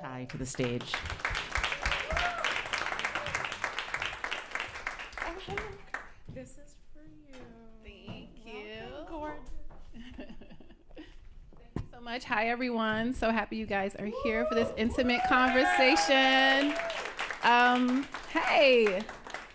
Thai to the stage. This is for you. Thank you. Welcome, Thank you so much. Hi, everyone. So happy you guys are here for this intimate conversation. Hey.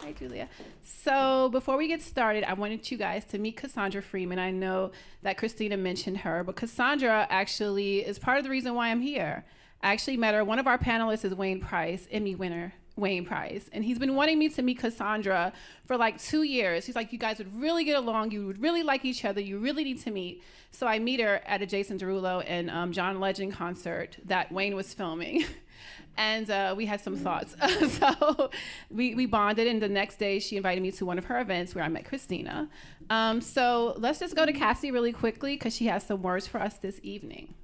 Hi, Julia. So before we get started, I wanted you guys to meet Cassandra Freeman. I know that Christina mentioned her, but Cassandra actually is part of the reason why I'm here. I actually met her. One of our panelists is Wayne Price, Emmy winner. Wayne Price, and he's been wanting me to meet Cassandra for like 2 years. He's like, you guys would really get along, you would really like each other, you really need to meet. So I meet her at a Jason Derulo and John Legend concert that Wayne was filming. And we had some thoughts. So we bonded, and the next day she invited me to one of her events where I met Christina. So let's just go to Cassie really quickly because she has some words for us this evening.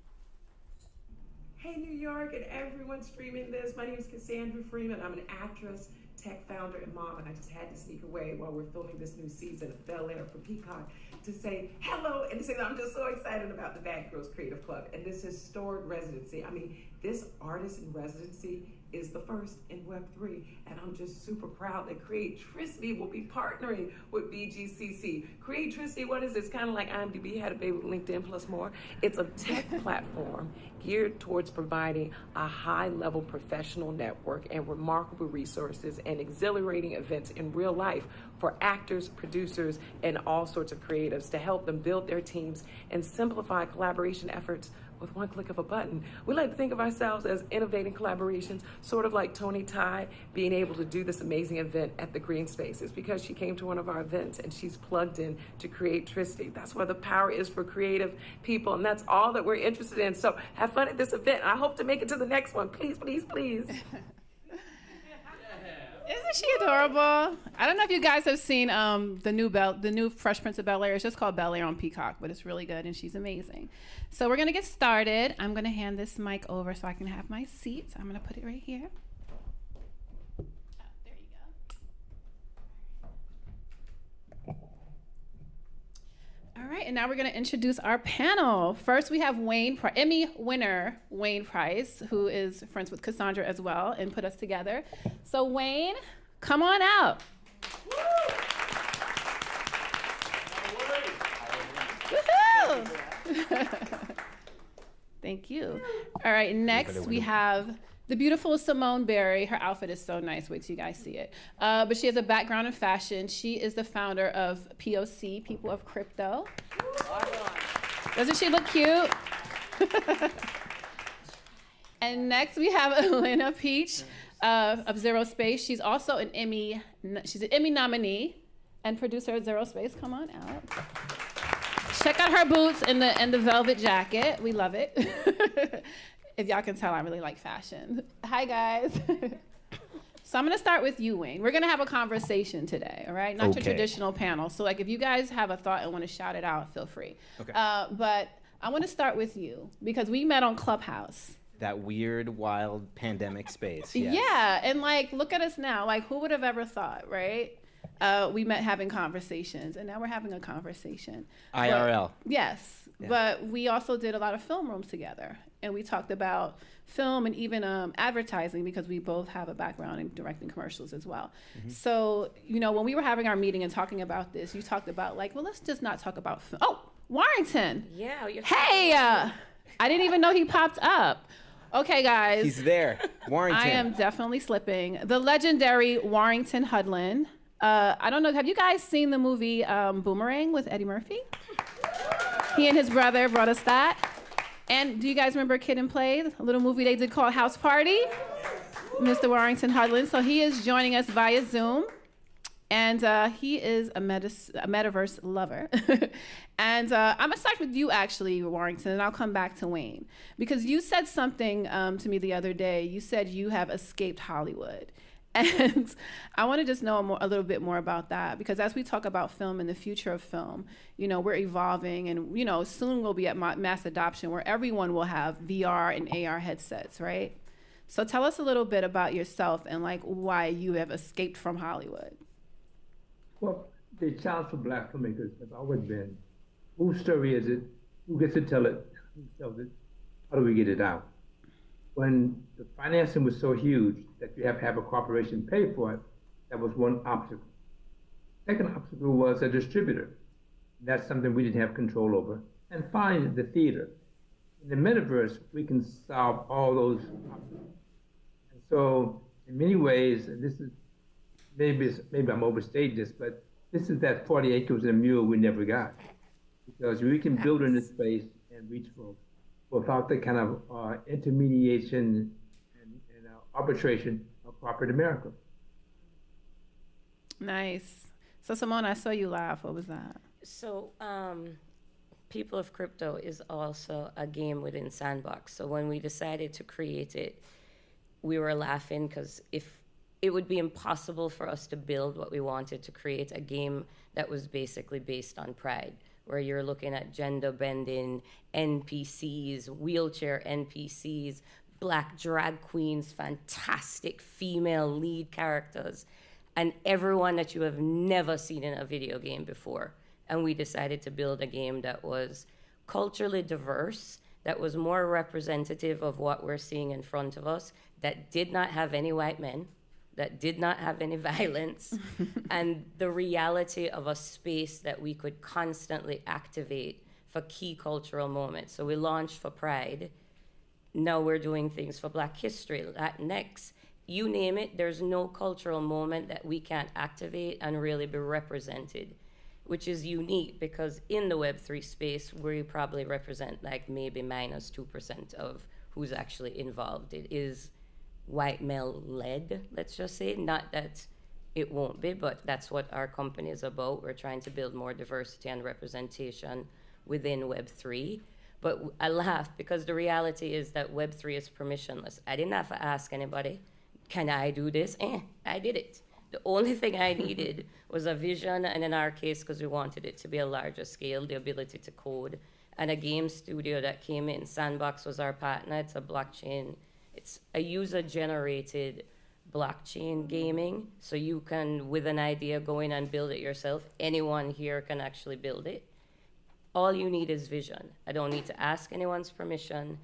Hey, New York, and everyone streaming this. My name is Cassandra Freeman. I'm an actress, tech founder, and mom, and I just had to sneak away while we're filming this new season of Bel Air for Peacock to say hello and to say that I'm just so excited about the Grrls Creative Club and this historic residency. I mean, this artist in residency is the first in Web3, and I'm just super proud that Creatricity will be partnering with BGCC. Creatricity, what is this? Kind of like IMDb had a baby with LinkedIn plus more. It's a tech platform geared towards providing a high-level professional network and remarkable resources and exhilarating events in real life for actors, producers, and all sorts of creatives to help them build their teams and simplify collaboration efforts with one click of a button. We like to think of ourselves as innovating collaborations, sort of like Toni Thai being able to do this amazing event at the Greene Space. It's because she came to one of our events and she's plugged in to Creatricity. That's where the power is for creative people, and that's all that we're interested in. So have fun at this event. I hope to make it to the next one. Please, please, please. Isn't she adorable? I don't know if you guys have seen the new Fresh Prince of Bel-Air. It's just called Bel-Air on Peacock, but it's really good, and she's amazing. So we're gonna get started. I'm gonna hand this mic over so I can have my seat. I'm gonna put it right here. Oh, there you go. All right, and now we're gonna introduce our panel. First, we have Emmy winner Wayne Price, who is friends with Cassandra as well and put us together. So Wayne, come on out. Woohoo! Thank you. All right, next we have the beautiful Simone Berry. Her outfit is so nice. Wait till you guys see it. But she has a background in fashion. She is the founder of POC, People of Crypto. Doesn't she look cute? And next we have Elena Peach of Zero Space. She's also an Emmy nominee and producer of Zero Space. Come on out. Check out her boots and the velvet jacket. We love it. If y'all can tell, I really like fashion. Hi, guys. So I'm going to start with you, Wayne. We're going to have a conversation today, all right? Not your traditional panel. So, like, if you guys have a thought and want to shout it out, feel free. Okay. But I want to start with you because we met on Clubhouse. That weird, wild pandemic space. Yes. Yeah, and, like, look at us now. Like, who would have ever thought, right? We met having conversations, and now we're having a conversation. IRL. Yes, yeah. But we also did a lot of film rooms together, and we talked about film and even advertising because we both have a background in directing commercials as well. Mm-hmm. So, you know, when we were having our meeting and talking about this, you talked about, like, well, let's just not talk about film. Oh, Warrington. Yeah. Hey, I didn't even know he popped up. Okay, guys. He's there. Warrington. I am definitely slipping. The legendary Warrington Hudlin. I don't know, have you guys seen the movie Boomerang with Eddie Murphy? He and his brother brought us that. And do you guys remember Kid and Play, a little movie they did called House Party? Mr. Warrington Hudlin. So he is joining us via Zoom. And he is a metaverse lover. And I'm going to start with you, actually, Warrington, and I'll come back to Wayne. Because you said something to me the other day. You said you have escaped Hollywood. And I want to just know a little bit more about that, because as we talk about film and the future of film, you know, we're evolving, and, you know, soon we'll be at mass adoption where everyone will have VR and AR headsets, right? So tell us a little bit about yourself and, like, why you have escaped from Hollywood. Well, the challenge for Black filmmakers has always been, whose story is it? Who gets to tell it? Who tells it? How do we get it out? when the financing was so huge that you have to have a corporation pay for it, that was one obstacle. Second obstacle was a distributor. That's something we didn't have control over. And finally, the theater. In the metaverse, we can solve all those obstacles. And so, in many ways, and this is maybe I'm overstating this, but this is that 40 acres and a mule we never got, because we can build in this space and reach folks without the kind of intermediation and arbitration of corporate America. Nice. So Simone, I saw you laugh. What was that? So, People of Crypto is also a game within Sandbox. So when we decided to create it, we were laughing because if it would be impossible for us to build what we wanted to create, a game that was basically based on pride, where you're looking at gender bending NPCs, wheelchair NPCs, black drag queens, fantastic female lead characters, and everyone that you have never seen in a video game before. And we decided to build a game that was culturally diverse, that was more representative of what we're seeing in front of us, that did not have any white men, that did not have any violence, and the reality of a space that we could constantly activate for key cultural moments. So we launched for Pride. Now we're doing things for Black History, Latinx. You name it, there's no cultural moment that we can't activate and really be represented, which is unique because in the Web3 space, we probably represent like maybe minus 2% of who's actually involved. It is white male led, let's just say. Not that it won't be, but that's what our company is about. We're trying to build more diversity and representation within Web3. But I laugh because the reality is that Web3 is permissionless. I didn't have to ask anybody, can I do this? I did it. The only thing I needed was a vision, and in our case, because we wanted it to be a larger scale, the ability to code, and a game studio that came in. Sandbox was our partner. It's a blockchain. It's a user-generated blockchain gaming, so you can, with an idea, go in and build it yourself. Anyone here can actually build it. All you need is vision. I don't need to ask anyone's permission.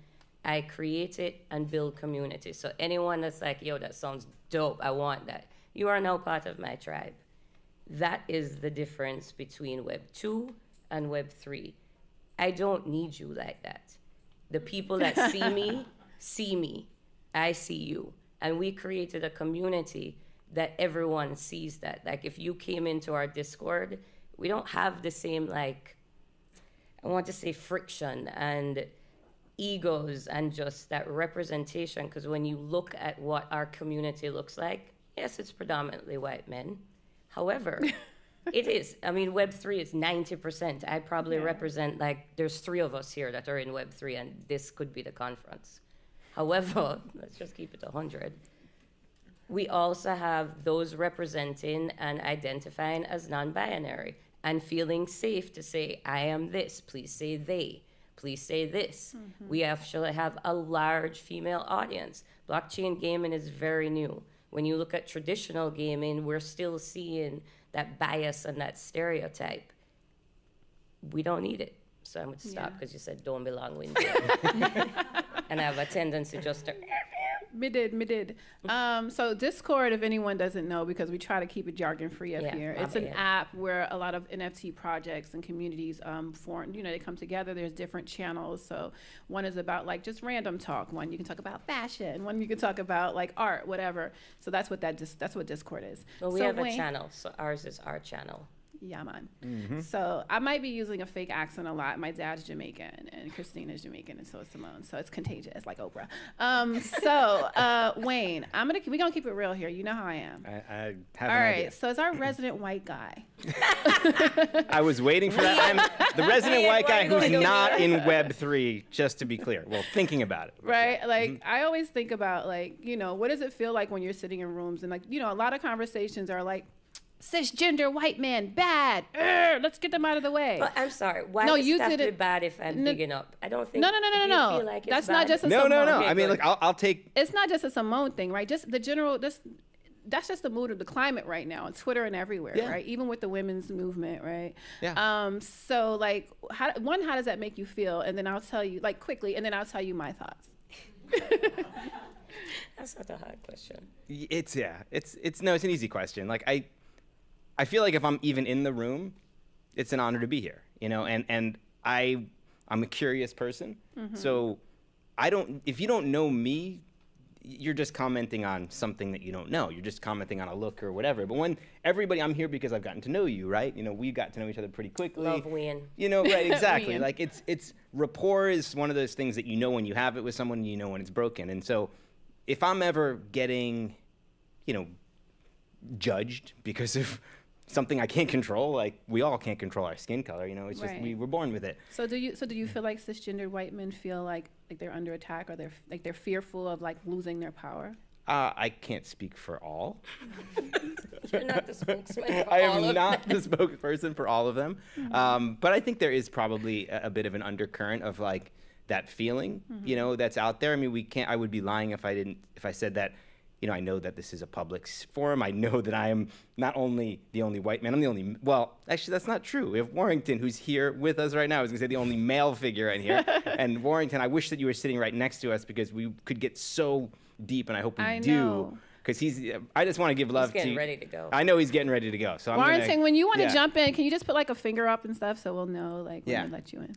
I create it and build community. So anyone that's like, yo, that sounds dope, I want that, you are now part of my tribe. That is the difference between Web 2 and Web 3. I don't need you like that. The people that see me, see me. I see you. And we created a community that everyone sees that. Like if you came into our Discord, we don't have the same, like, I want to say friction and egos and just that representation. Because when you look at what our community looks like, yes, it's predominantly white men. However, it is. I mean, Web3 is 90%. I probably represent, like, there's 3 of us here that are in Web3, and this could be the conference. However, let's just keep it 100. We also have those representing and identifying as non-binary and feeling safe to say, I am this, please say they, please say this. Mm-hmm. We actually have a large female audience. Blockchain gaming is very new. When you look at traditional gaming, we're still seeing that bias and that stereotype. We don't need it. So I'm going to stop because you said don't be long-winded. And I have a tendency just to... Me did. So Discord, if anyone doesn't know, because we try to keep it jargon-free up here, it's an app where a lot of NFT projects and communities form. You know, they come together. There's different channels. So one is about like just random talk. One you can talk about fashion. One you can talk about like art, whatever. So that's what that's what Discord is. Well, we have a channel. So ours is our channel. Yeah, man. Mm-hmm. So I might be using a fake accent a lot. My dad's Jamaican, and Christina's Jamaican, and so is Simone. So it's contagious, like Oprah. Wayne, we're gonna keep it real here. You know how I am. I have All an right. idea. So as our resident white guy, I was waiting for that. I'm the resident white guy who's not in Web3, just to be clear. Well, thinking about it. Right? Like, I always think about, like, you know, what does it feel like when you're sitting in rooms and, like, you know, a lot of conversations are like, cisgender white man, bad. Let's get them out of the way. But I'm sorry. Why does it have to be bad if I'm bigging up? I don't think. No. Feel like it's That's bad? not just a No. Simone. I mean, look, I'll take. It's not just a Simone thing, right? Just the general. That's just the mood of the climate right now on Twitter and everywhere, right? Even with the women's movement, right? Yeah. So, like, how does that make you feel? And then I'll tell you, like, quickly, and then I'll tell you my thoughts. That's not a hard question. It's an easy question. Like I feel like if I'm even in the room, it's an honor to be here, you know, and I'm a curious person. So if you don't know me, you're just commenting on something that you don't know. You're just commenting on a look or whatever. But when I'm here because I've gotten to know you, right? You know, we got to know each other pretty quickly. Love win. You know, right, exactly. Win. Like it's rapport is one of those things that you know when you have it with someone, you know when it's broken. And so if I'm ever getting, you know, judged because of something I can't control, like we all can't control our skin color, you know, it's just Right. we're born with it. So do you feel like cisgendered white men feel like they're under attack, or they're fearful of like losing their power? I can't speak for all. You're not the spokesman for I all am of not them. the spokesperson for all of them. But I think there is probably a bit of an undercurrent of like that feeling, you know, that's out there. I mean, I would be lying if I said that, you know, I know that this is a public forum. I know that I am not only the only white man, I'm the only, well, actually that's not true. We have Warrington, who's here with us right now. I was gonna say the only male figure in here. And Warrington, I wish that you were sitting right next to us because we could get so deep, and I hope we I do. know. Because I just want to give love He's getting to. ready to go. I know he's getting ready to go. So I'm Warrington, gonna, when you want to yeah. jump in, can you just put like a finger up and stuff so we'll know like when Yeah. to let you in?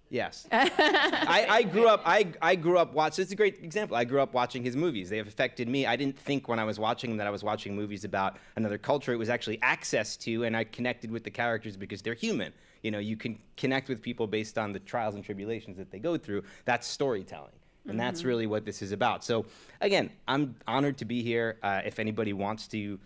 Yes. I grew up watching, it's a great example. I grew up watching his movies. They have affected me. I didn't think when I was watching them that I was watching movies about another culture. It was actually access to, and I connected with the characters because they're human. You know, you can connect with people based on the trials and tribulations that they go through. That's storytelling. And that's really what this is about. So again, I'm honored to be here. If anybody wants to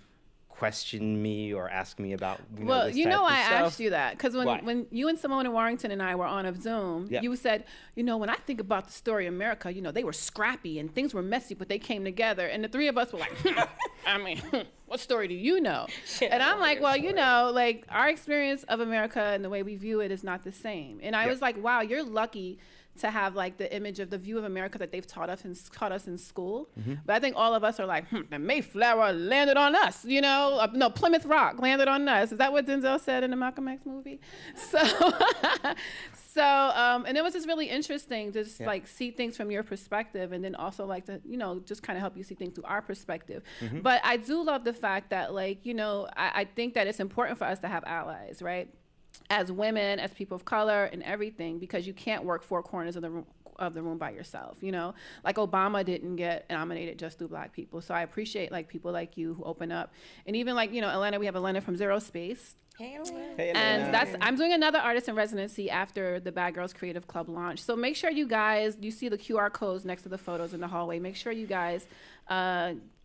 question me or ask me about Well, this you type know, of I stuff. asked you that because Why? when you and Simone and Warrington and I were on a Zoom, Yep. you said, you know, when I think about the story of America, you know, they were scrappy and things were messy, but they came together. And the three of us were like, I mean, what story do you know? And I'm like, well, you know, like our experience of America and the way we view it is not the same. And I Yep. was like, wow, you're lucky to have like the image of the view of America that they've taught us in school. But I think all of us are like, the Mayflower landed on us, you know? No, Plymouth Rock landed on us. Is that what Denzel said in the Malcolm X movie? So, and it was just really interesting to just like see things from your perspective, and then also like to, you know, just kind of help you see things through our perspective. But I do love the fact that like, you know, I think that it's important for us to have allies, right? As women, as people of color, and everything, because you can't work four corners of the room by yourself. You know, like Obama didn't get nominated just through Black people. So I appreciate like people like you who open up, and even like, you know, Elena. We have Elena from Zero Space. Hey, Elena. Hey, And Elena. I'm doing another artist in residency after the Grrls Creative Club launch. So make sure you guys, you see the QR codes next to the photos in the hallway. Make sure you guys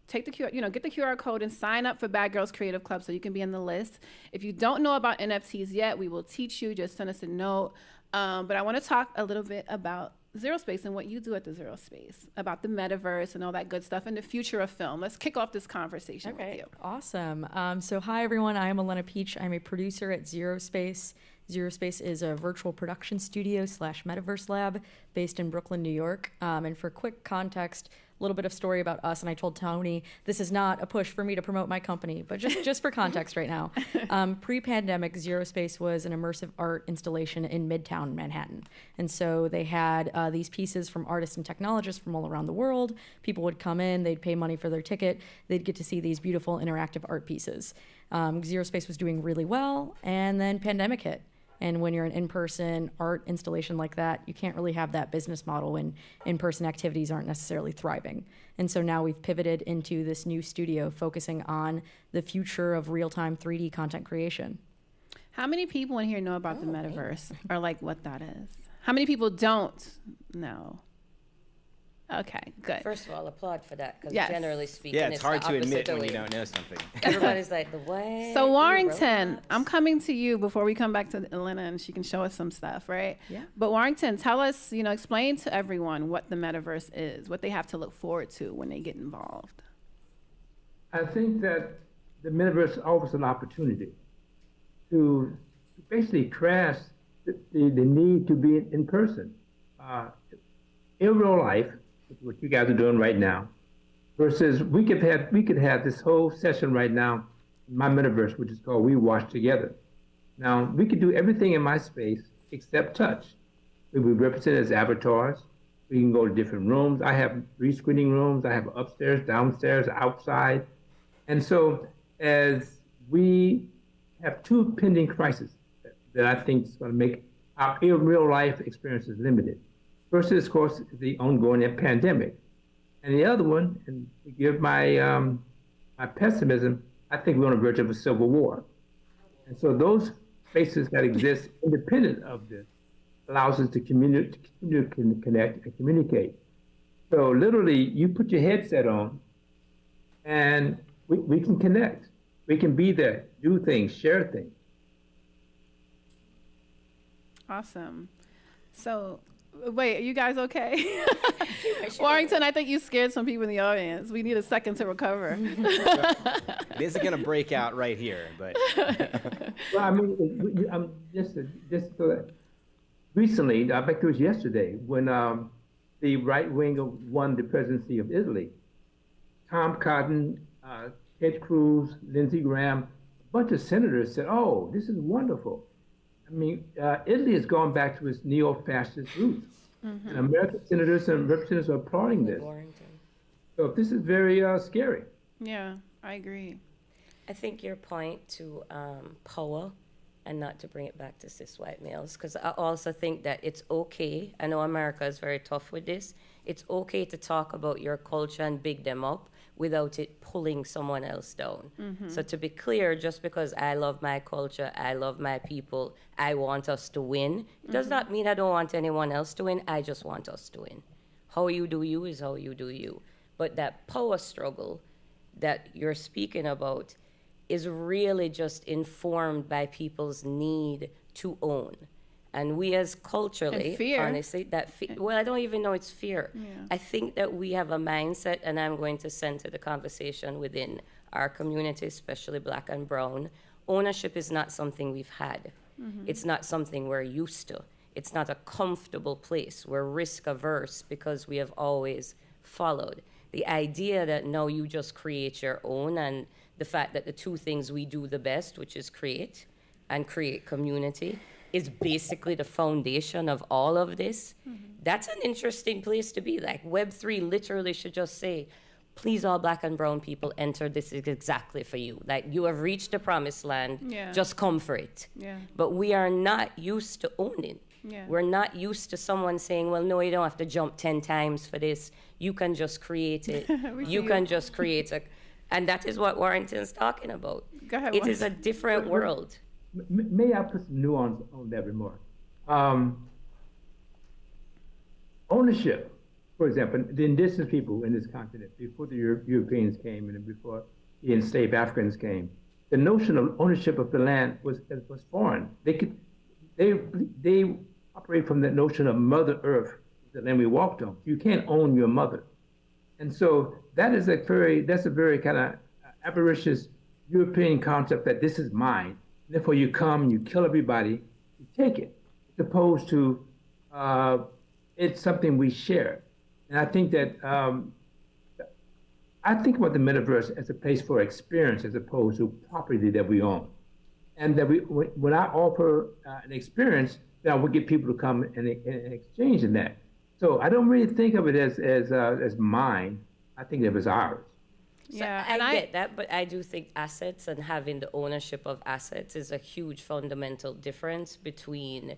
take the QR, you know, get the QR code and sign up for Grrls Creative Club so you can be in the list. If you don't know about NFTs yet, we will teach you. Just send us a note. But I want to talk a little bit about Zero Space and what you do at the Zero Space, about the metaverse and all that good stuff and the future of film. Let's kick off this conversation with you. Awesome. So hi, everyone. I am Elena Peach. I'm a producer at Zero Space. Zero Space is a virtual production studio / metaverse lab based in Brooklyn, New York. And for quick context, a little bit of story about us, and I told Toni this is not a push for me to promote my company, but just for context right now. Pre-pandemic, Zero Space was an immersive art installation in Midtown Manhattan. And so they had these pieces from artists and technologists from all around the world. People would come in, they'd pay money for their ticket, they'd get to see these beautiful interactive art pieces. Zero Space was doing really well, and then pandemic hit. And when you're an in-person art installation like that, you can't really have that business model when in-person activities aren't necessarily thriving. And so now we've pivoted into this new studio focusing on the future of real-time 3D content creation. How many people in here know about the metaverse or like what that is? How many people don't know? Okay, good. First of all, applaud for that, because Yes. generally speaking, Yeah, it's hard the to opposite admit the when way. you don't know something. Everybody's like, the way. So Warrington, I'm coming to you before we come back to Elena and she can show us some stuff, right? Yeah. But Warrington, tell us, you know, explain to everyone what the metaverse is, what they have to look forward to when they get involved. I think that the metaverse offers an opportunity to basically crash the need to be in person. In real life, what you guys are doing right now, versus we could have this whole session right now in my metaverse, which is called We Watch Together. Now, we could do everything in my space except touch. We would represent as avatars, We can go to different rooms. I have 3 screening rooms. I have upstairs, downstairs, outside. And so as we have 2 pending crises that I think is going to make our real life experiences limited. First is, of course, the ongoing pandemic. And the other one, and to give my pessimism, I think we're on the verge of a civil war. And so those spaces that exist independent of this allows us to connect and communicate. So literally, you put your headset on, and we can connect. We can be there, do things, share things. Awesome. So, wait, are you guys okay? Warrington, I think you scared some people in the audience. We need a second to recover. It isn't going to break out right here, but. Well, I mean, just so that recently, I think it was yesterday, when the right wing won the presidency of Italy, Tom Cotton, Ted Cruz, Lindsey Graham, a bunch of senators said, "Oh, this is wonderful." I mean, Italy has gone back to its neo-fascist roots. And American senators and representatives are applauding this. So this is very scary. Yeah, I agree. I think your point to power, and not to bring it back to cis white males, because I also think that it's okay. I know America is very tough with this. It's okay to talk about your culture and big them up without it pulling someone else down. So to be clear, just because I love my culture, I love my people, I want us to win, it does not mean I don't want anyone else to win. I just want us to win. How you do you is how you do you. But that power struggle that you're speaking about is really just informed by people's need to own. And we as culturally, And fear. honestly, well, I don't even know it's fear. Yeah. I think that we have a mindset, and I'm going to center the conversation within our community, especially Black and brown. Ownership is not something we've had. It's not something we're used to. It's not a comfortable place. We're risk averse because we have always followed. The idea that no, you just create your own, and the fact that the 2 things we do the best, which is create and create community, is basically the foundation of all of this. That's an interesting place to be. Like Web3 literally should just say, please all Black and brown people enter, this is exactly for you. Like you have reached the promised land, Yeah. just come for it. Yeah. But we are not used to owning. Yeah. We're not used to someone saying, well, no, you don't have to jump 10 times for this. You can just create it. You can just create it. And that is what Warrington's talking about. Go ahead, It is a Warrington. different world. May I put some nuance on that remark? Ownership, for example, the indigenous people in this continent, before the Europeans came and before the enslaved Africans came, the notion of ownership of the land was foreign. They operate from the notion of Mother Earth, the land we walked on. You can't own your mother. And so that's a very kind of avaricious European concept that this is mine. Therefore, you come, you kill everybody, you take it, as opposed to it's something we share. And I think that I think about the metaverse as a place for experience as opposed to property that we own. And that when I offer an experience, then I would get people to come and exchange in that. So I don't really think of it as mine. I think of it as ours. Yeah, So and I get that, but I do think assets and having the ownership of assets is a huge fundamental difference between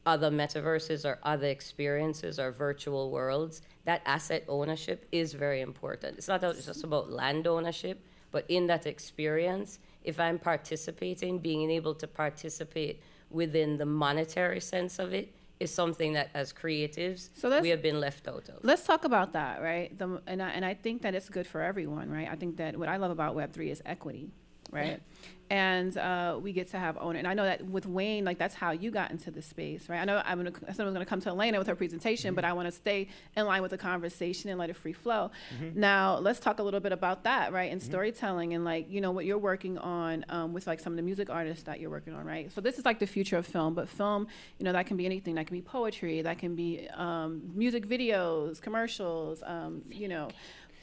other metaverses or other experiences or virtual worlds. That asset ownership is very important. It's not just about land ownership, but in that experience, if I'm participating, being able to participate within the monetary sense of it is something that as creatives, we have been left out of. Let's talk about that, right? And I think that it's good for everyone, right? I think that what I love about Web3 is equity, right? And we get to have owner. And I know that with Wayne, like that's how you got into the space, right? I know I said I was going to come to Elena with her presentation, but I want to stay in line with the conversation and let it free flow. Now, let's talk a little bit about that, right? And storytelling and like, you know, what you're working on with like some of the music artists that you're working on, right? So this is like the future of film, but film, you know, that can be anything. That can be poetry, that can be music videos, commercials, you know,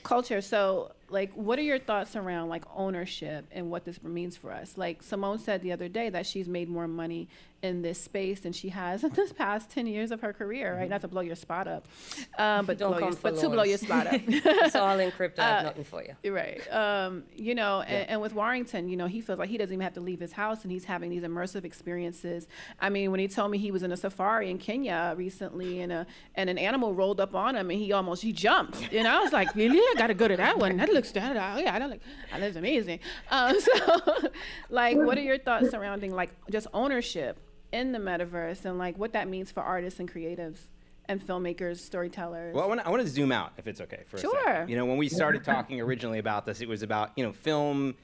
culture. So like, what are your thoughts around like ownership and what this means for us? Like Simone said the other day that she's made more money in this space than she has in this past 10 years of her career, right? Not to blow your spot up, but, Don't come for to blow your spot up. It's all in crypto. I have nothing for you. You're right. You know, and with Warrington, you know, he feels like he doesn't even have to leave his house, and he's having these immersive experiences. I mean, when he told me he was in a safari in Kenya recently, and an animal rolled up on him, and he jumped. And I was like, really? I got to go to that one. That looks that's amazing. So, like, what are your thoughts surrounding like just ownership in the metaverse and like what that means for artists and creatives and filmmakers, storytellers? Well, I want to zoom out, if it's okay, for a second. You know, when we started talking originally about this, it was about, you know, film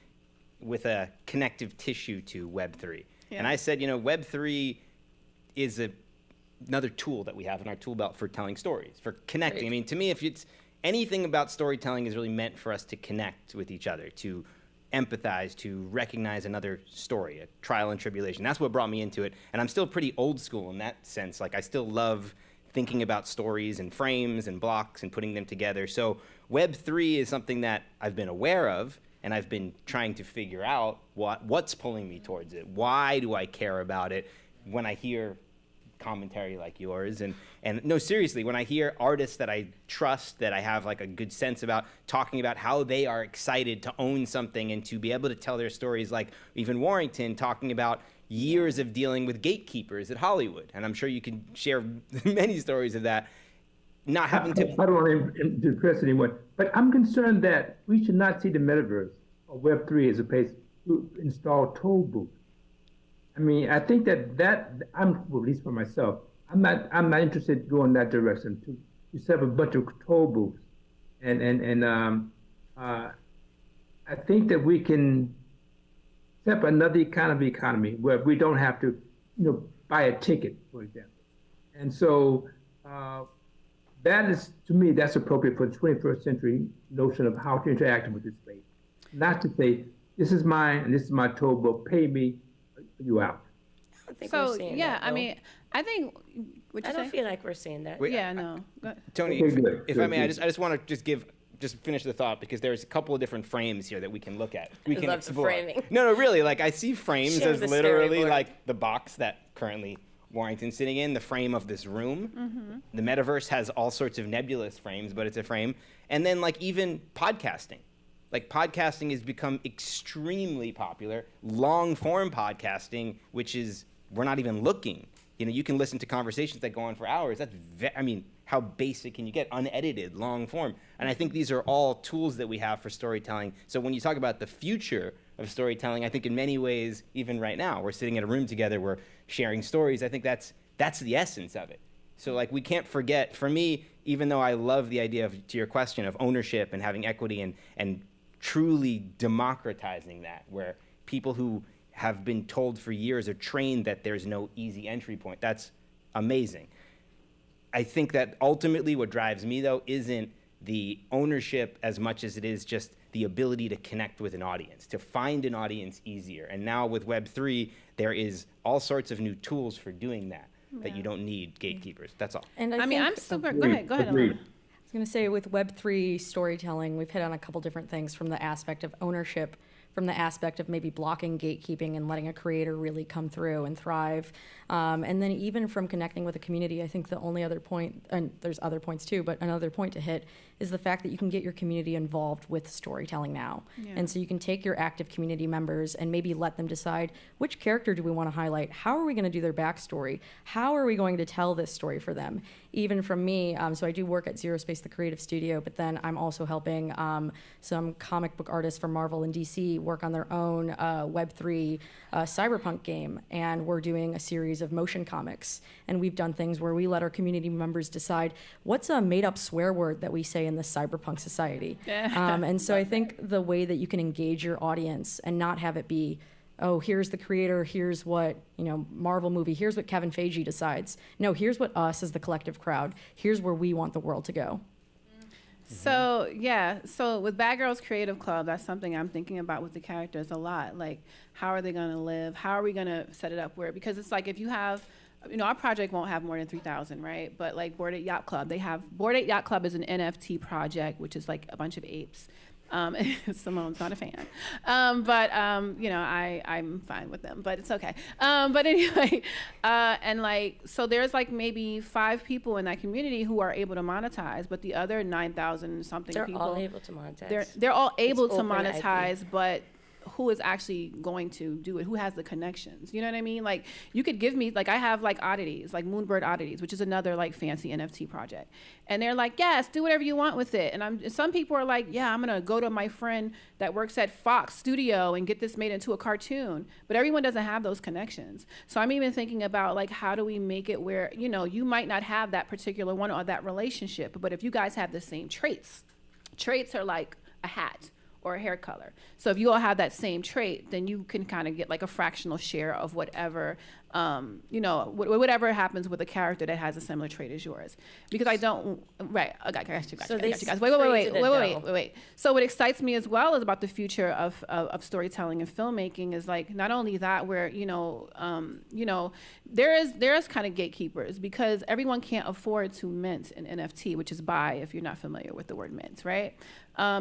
with a connective tissue to Web3. Yeah. And I said, you know, Web3 is another tool that we have in our tool belt for telling stories, for connecting. Right. I mean, to me, if it's anything about storytelling is really meant for us to connect with each other, to empathize, to recognize another story, a trial and tribulation. That's what brought me into it. And I'm still pretty old school in that sense. Like, I still love thinking about stories and frames and blocks and putting them together. So Web3 is something that I've been aware of, and I've been trying to figure out what's pulling me towards it. Why do I care about it? When I hear commentary like yours, and no, seriously, when I hear artists that I trust, that I have like a good sense about, talking about how they are excited to own something and to be able to tell their stories, like even Warrington talking about years of dealing with gatekeepers at Hollywood, and I'm sure you can share many stories of that, not having to... I don't want to depress anyone, but I'm concerned that we should not see the metaverse or Web3 as a place to install toll booths. I mean, I think that well, at least for myself, I'm not interested in going that direction to set up a bunch of toll booths, and I think that we can set up another kind of economy where we don't have to, you know, buy a ticket, for example, and so that is, to me, that's appropriate for the 21st century notion of how to interact with this space, not to say this is mine and this is my toll booth, pay me. You out. I don't think So we're saying yeah, that, I though. mean, I think. What'd I you don't say? feel like we're saying that. Wait, Yeah, no. Go ahead. Tony, Okay, good, if good, I may, good. I just want to just finish the thought, because there's a couple of different frames here that we can look at. We can love the explore. framing. No, really, like I see frames Share as the literally storyboard. like the box that currently Warrington's sitting in, the frame of this room. The metaverse has all sorts of nebulous frames, but it's a frame. And then like even podcasting. Like podcasting has become extremely popular. Long form podcasting, which is, we're not even looking. You know, you can listen to conversations that go on for hours. That's, I mean, how basic can you get? Unedited, long form. And I think these are all tools that we have for storytelling. So when you talk about the future of storytelling, I think in many ways, even right now, we're sitting in a room together, we're sharing stories. I think that's the essence of it. So like, we can't forget, for me, even though I love the idea of, to your question, of ownership and having equity and truly democratizing that, where people who have been told for years are trained that there's no easy entry point. That's amazing. I think that ultimately what drives me, though, isn't the ownership as much as it is just the ability to connect with an audience, to find an audience easier. And now with Web3, there is all sorts of new tools for doing that, that you don't need gatekeepers. That's all. And I mean, think- I'm super. Go ahead, Agreed. Elena. I was going to say, with Web3 storytelling, we've hit on a couple different things, from the aspect of ownership, from the aspect of maybe blocking gatekeeping and letting a creator really come through and thrive. And then even from connecting with a community, I think the only other point, and there's other points too, but another point to hit is the fact that you can get your community involved with storytelling now. Yeah. And so you can take your active community members and maybe let them decide, which character do we want to highlight? How are we going to do their backstory? How are we going to tell this story for them? Even from me, so I do work at Zero Space, the creative studio, but then I'm also helping some comic book artists from Marvel and DC work on their own Web3 cyberpunk game. And we're doing a series of motion comics. And we've done things where we let our community members decide what's a made up swear word that we say in this cyberpunk society. And so I think the way that you can engage your audience and not have it be, oh, here's the creator, here's what, Marvel movie, here's what Kevin Feige decides. No, here's what us as the collective crowd, here's where we want the world to go. So with Grrls Creative Club, that's something I'm thinking about with the characters a lot. Like, how are they going to live? How are we going to set it up where? Because it's like, if you have, our project won't have more than 3,000, right? But like Bored Ape Yacht Club, Bored Ape Yacht Club is an NFT project, which is like a bunch of apes. Simone's not a fan. I'm fine with them, but it's okay. But anyway, and like, so there's like maybe 5 people in that community who are able to monetize, but the other 9,000 something They're people. all able to monetize. They're all able to open monetize, but who is actually going to do it? Who has the connections? You know what I mean? Like, you could give me, like, I have like oddities, like Moonbird Oddities, which is another like fancy NFT project. And they're like, yes, do whatever you want with it. And some people are like, yeah, I'm gonna go to my friend that works at Fox Studio and get this made into a cartoon. But everyone doesn't have those connections. So I'm even thinking about like, how do we make it where, you know, you might not have that particular one or that relationship, but if you guys have the same traits are like a hat or a hair color. So if you all have that same trait, then you can kind of get like a fractional share of whatever, whatever happens with a character that has a similar trait as yours. Because I don't, right, I got you guys. Wait. So what excites me as well is about the future of storytelling and filmmaking is like, not only that, where, there is kind of gatekeepers because everyone can't afford to mint an NFT, which is buy if you're not familiar with the word mint, right?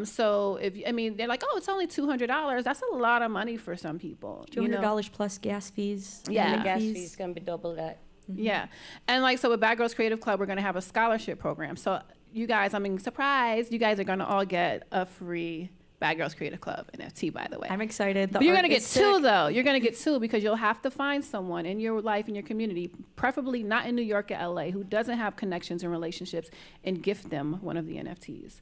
So they're like, oh, it's only $200. That's a lot of money for some people. $200 plus gas fees. Yeah. And the gas fees can be double that. Mm-hmm. Yeah. And like, so with Grrls Creative Club, we're going to have a scholarship program. So you guys, surprised, you guys are going to all get a free Grrls Creative Club NFT, by the way. I'm excited. But you're going to get 2 though. You're going to get 2 because you'll have to find someone in your life, in your community, preferably not in New York or LA, who doesn't have connections and relationships, and gift them one of the NFTs.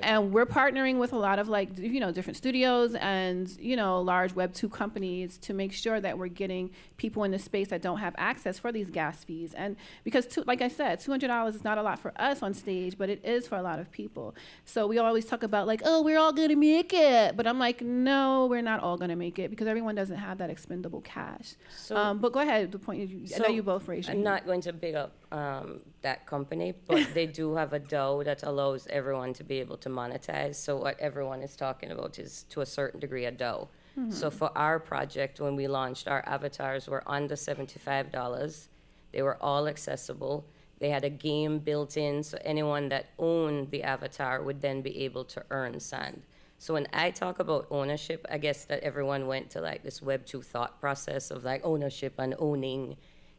And we're partnering with a lot of like, different studios and, large Web 2 companies to make sure that we're getting people in the space that don't have access for these gas fees. And because, like I said, $200 is not a lot for us on stage, but it is for a lot of people. So we always talk about like, oh, we're all going to make it. But I'm like, no, we're not all going to make it because everyone doesn't have that expendable cash. So, but go ahead, the point I know you both raised your I'm not going to big up that company, but they do have a DAO that allows everyone to be able to monetize. So what everyone is talking about is, to a certain degree, a DAO. Mm-hmm. So for our project, when we launched, our avatars were under $75. They were all accessible. They had a game built in, so anyone that owned the avatar would then be able to earn sand. So when I talk about ownership, I guess that everyone went to like this Web 2 thought process of like ownership and owning.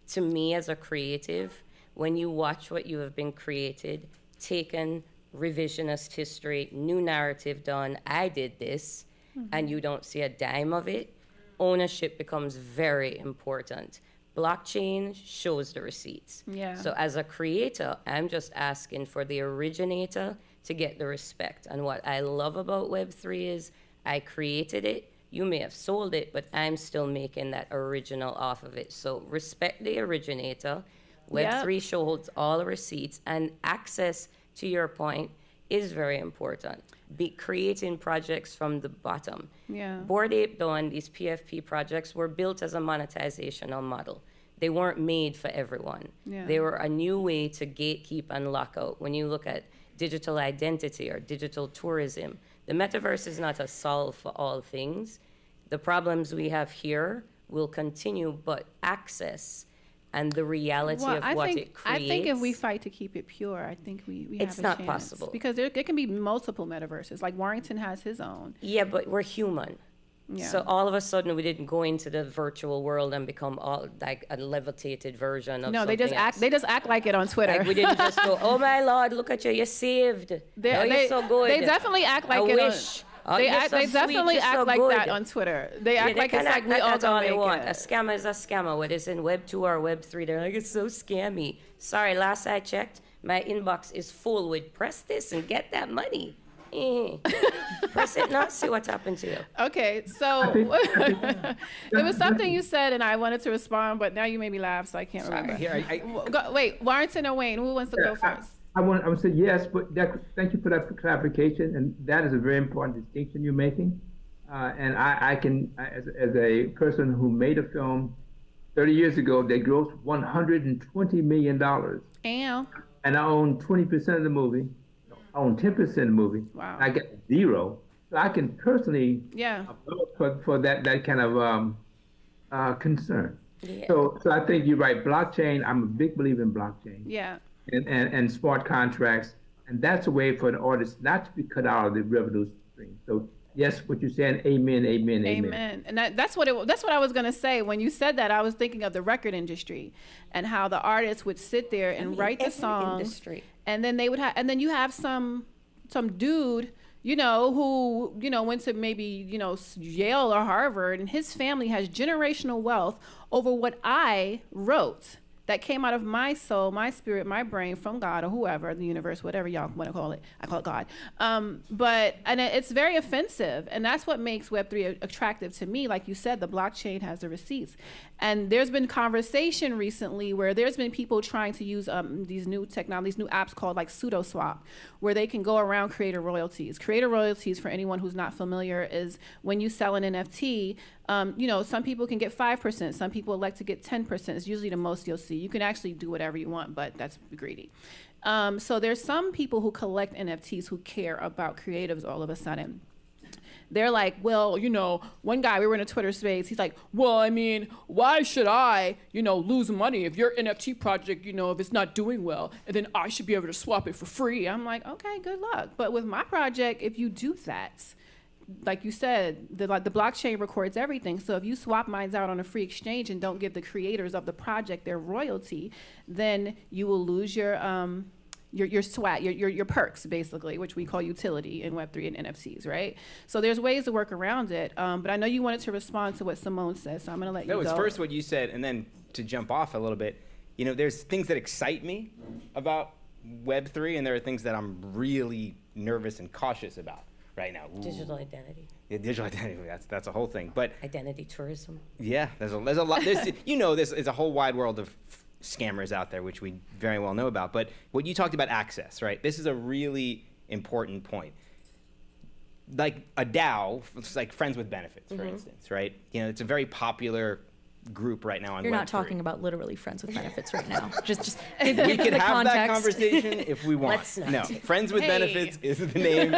To me as a creative, when you watch what you have been created, taken, revisionist history, new narrative done, I did this, and you don't see a dime of it, ownership becomes very important. Blockchain shows the receipts. Yeah. So as a creator, I'm just asking for the originator to get the respect. And what I love about Web3 is I created it. You may have sold it, but I'm still making that original off of it. So respect the originator. Web3 shows all the receipts, and access, to your point, is very important. Be creating projects from the bottom. Yeah. Bored Ape Dawn, these PFP projects were built as a monetizational model. They weren't made for everyone. Yeah. They were a new way to gatekeep and lock out. When you look at digital identity or digital tourism, the metaverse is not a solve for all things. The problems we have here will continue, but access and the reality of what it creates. I think if we fight to keep it pure, I think we have a chance. It's not possible. Because there can be multiple metaverses. Like Warrington has his own. Yeah, but we're human. Yeah. So all of a sudden we didn't go into the virtual world and become all like a levitated version of No, something they just act. else. They just act like it on Twitter. Like we didn't just go, oh my Lord, look at you, you're saved. You're so good. They definitely act like I it. wish. Oh, They you're so they sweet, definitely you're act so like good. that on Twitter. They act They like can it's like act we all that's all gonna they make want. it. A scammer is a scammer, whether it's in Web 2 or Web 3. They're like, it's so scammy. Sorry, last I checked, my inbox is full with press this and get that money. Press it not, see what happened to you. Okay, so it was something you said, and I wanted to respond, but now you made me laugh, so I can't remember. Here, Wait, Warrington or Wayne? Who wants to go first? I want to say yes, but thank you for that clarification, and that is a very important distinction you're making. And I can, as a person who made a film 30 years ago, they grossed $120 million. Damn. And I own 20% of the movie. I own 10% of the movie. Wow. I get 0. So I can personally vote for that kind of concern. Yeah. So I think you're right. Blockchain, I'm a big believer in blockchain. Yeah. And smart contracts. And that's a way for an artist not to be cut out of the revenue mainstream. So yes, what you're saying, amen, amen, amen. Amen. And that's what I was gonna say. When you said that, I was thinking of the record industry and how the artists would sit there and write the every songs, industry. and then they would have, and then you have some dude, who went to maybe Yale or Harvard, and his family has generational wealth over what I wrote. That came out of my soul, my spirit, my brain, from God or whoever, the universe, whatever y'all want to call it. I call it God. And it's very offensive. And that's what makes Web3 attractive to me. Like you said, the blockchain has the receipts. And there's been conversation recently where there's been people trying to use these new technologies, new apps called like SudoSwap, where they can go around creator royalties. Creator royalties, for anyone who's not familiar, is when you sell an NFT, some people can get 5%. Some people elect to get 10%. It's usually the most you'll see. You can actually do whatever you want, but that's greedy. So there's some people who collect NFTs who care about creatives all of a sudden. They're like, well, one guy, we were in a Twitter space. He's like, well, I mean, why should I, lose money if your NFT project, if it's not doing well, and then I should be able to swap it for free. I'm like, okay, good luck. But with my project, if you do that, like you said, the blockchain records everything. So if you swap mines out on a free exchange and don't give the creators of the project their royalty, then you will lose your swag, your perks, basically, which we call utility in Web3 and NFTs, right? So there's ways to work around it. But I know you wanted to respond to what Simone said, so I'm going to let you go. No, it's first what you said, and then to jump off a little bit, there's things that excite me about Web3, and there are things that I'm really nervous and cautious about right now. Ooh. Digital identity. Yeah, digital identity, that's a whole thing. But Identity tourism. yeah, there's a lot. There's a whole wide world of scammers out there, which we very well know about. But what you talked about, access, right? This is a really important point. Like a DAO, it's like Friends with Benefits, for instance, right? It's a very popular group right now on You're Web3. not talking about literally friends with benefits right now. Just We give could the have context. that conversation if we want. Let's not. No, Friends with Benefits is the name.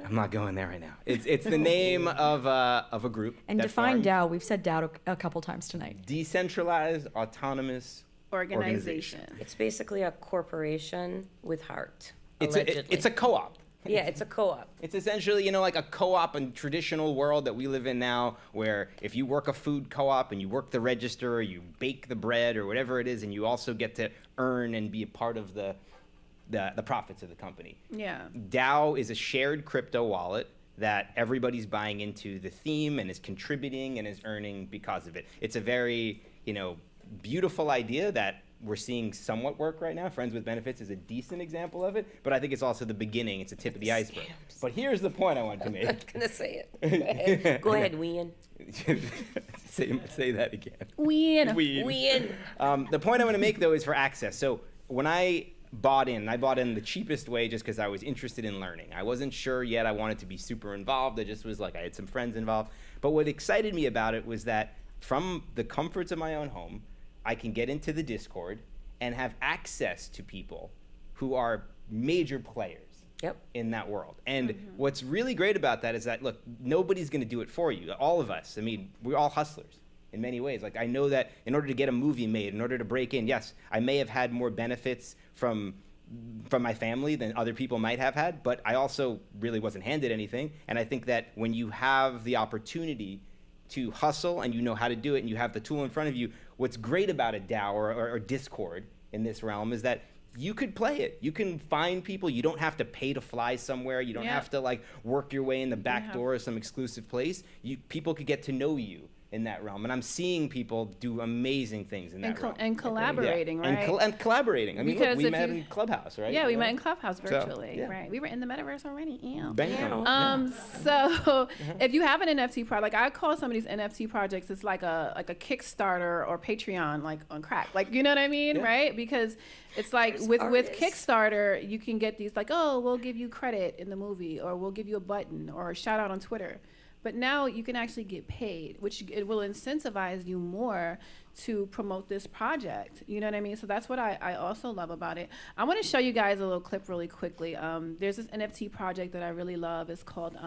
I'm not going there right now. It's the name of a group. And that define formed DAO. We've said DAO a couple times tonight. Decentralized Autonomous Organization. It's basically a corporation with heart, It's allegedly. a co-op. Yeah, it's a co-op. It's essentially, like a co-op in traditional world that we live in now, where if you work a food co-op and you work the register, or you bake the bread or whatever it is, and you also get to earn and be a part of the profits of the company. Yeah. DAO is a shared crypto wallet that everybody's buying into the theme and is contributing and is earning because of it. It's a very, beautiful idea that we're seeing somewhat work right now. Friends with Benefits is a decent example of it, but I think it's also the beginning. It's a tip of the iceberg. Scams. But here's the point I want to make. I'm going to say it. Go ahead, Wien. say that again. Win. Wien. The point I want to make, though, is for access. So when I bought in the cheapest way just because I was interested in learning. I wasn't sure yet I wanted to be super involved. I just was like, I had some friends involved. But what excited me about it was that from the comforts of my own home, I can get into the Discord and have access to people who are major players in that world. And what's really great about that is that, look, nobody's going to do it for you. All of us. I mean, we're all hustlers in many ways. Like, I know that in order to get a movie made, in order to break in, yes, I may have had more benefits from my family than other people might have had, but I also really wasn't handed anything. And I think that when you have the opportunity to hustle and you know how to do it and you have the tool in front of you, what's great about a DAO or Discord in this realm is that you could play it. You can find people. You don't have to pay to fly somewhere. You don't have to like work your way in the back door of some exclusive place. People could get to know you in that realm. And I'm seeing people do amazing things in that realm. And collaborating, right? And collaborating. I mean, look, we met in Clubhouse, right? Yeah, we met in Clubhouse virtually, yeah. right? We were in the metaverse already. Ew. Bam. So if you have an NFT project, like I call some of these NFT projects, it's like a Kickstarter or Patreon, like on crack. Like, you know what I mean, right? Because it's like with Kickstarter, you can get these like, oh, we'll give you credit in the movie, or we'll give you a button or a shout out on Twitter. But now you can actually get paid, which it will incentivize you more to promote this project. You know what I mean? So that's what I also love about it. I want to show you guys a little clip really quickly. There's this NFT project that I really love. It's called,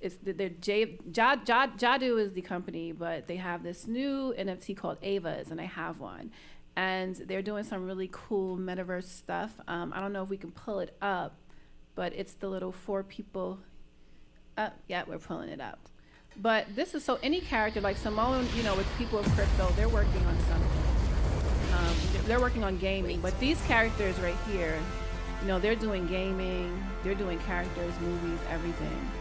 Jadu is the company, but they have this new NFT called Ava's, and I have one. And they're doing some really cool metaverse stuff. I don't know if we can pull it up. but it's the little 4 people. Yeah, we're pulling it up. But this is so any character like Simone, with people of crypto, they're working on something. They're working on gaming, but these characters right here, they're doing gaming, they're doing characters, movies, everything.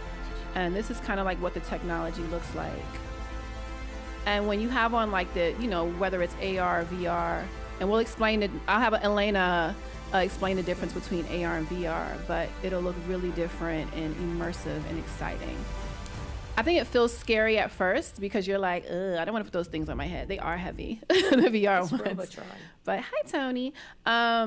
And this is kind of like what the technology looks like. And when you have on like the, whether it's AR, VR, and we'll explain it, I'll have Elena explain the difference between AR and VR, but it'll look really different and immersive and exciting. I think it feels scary at first because you're like, ugh, I don't want to put those things on my head. They are heavy, the VR ones. Robotron. But hi, Toni.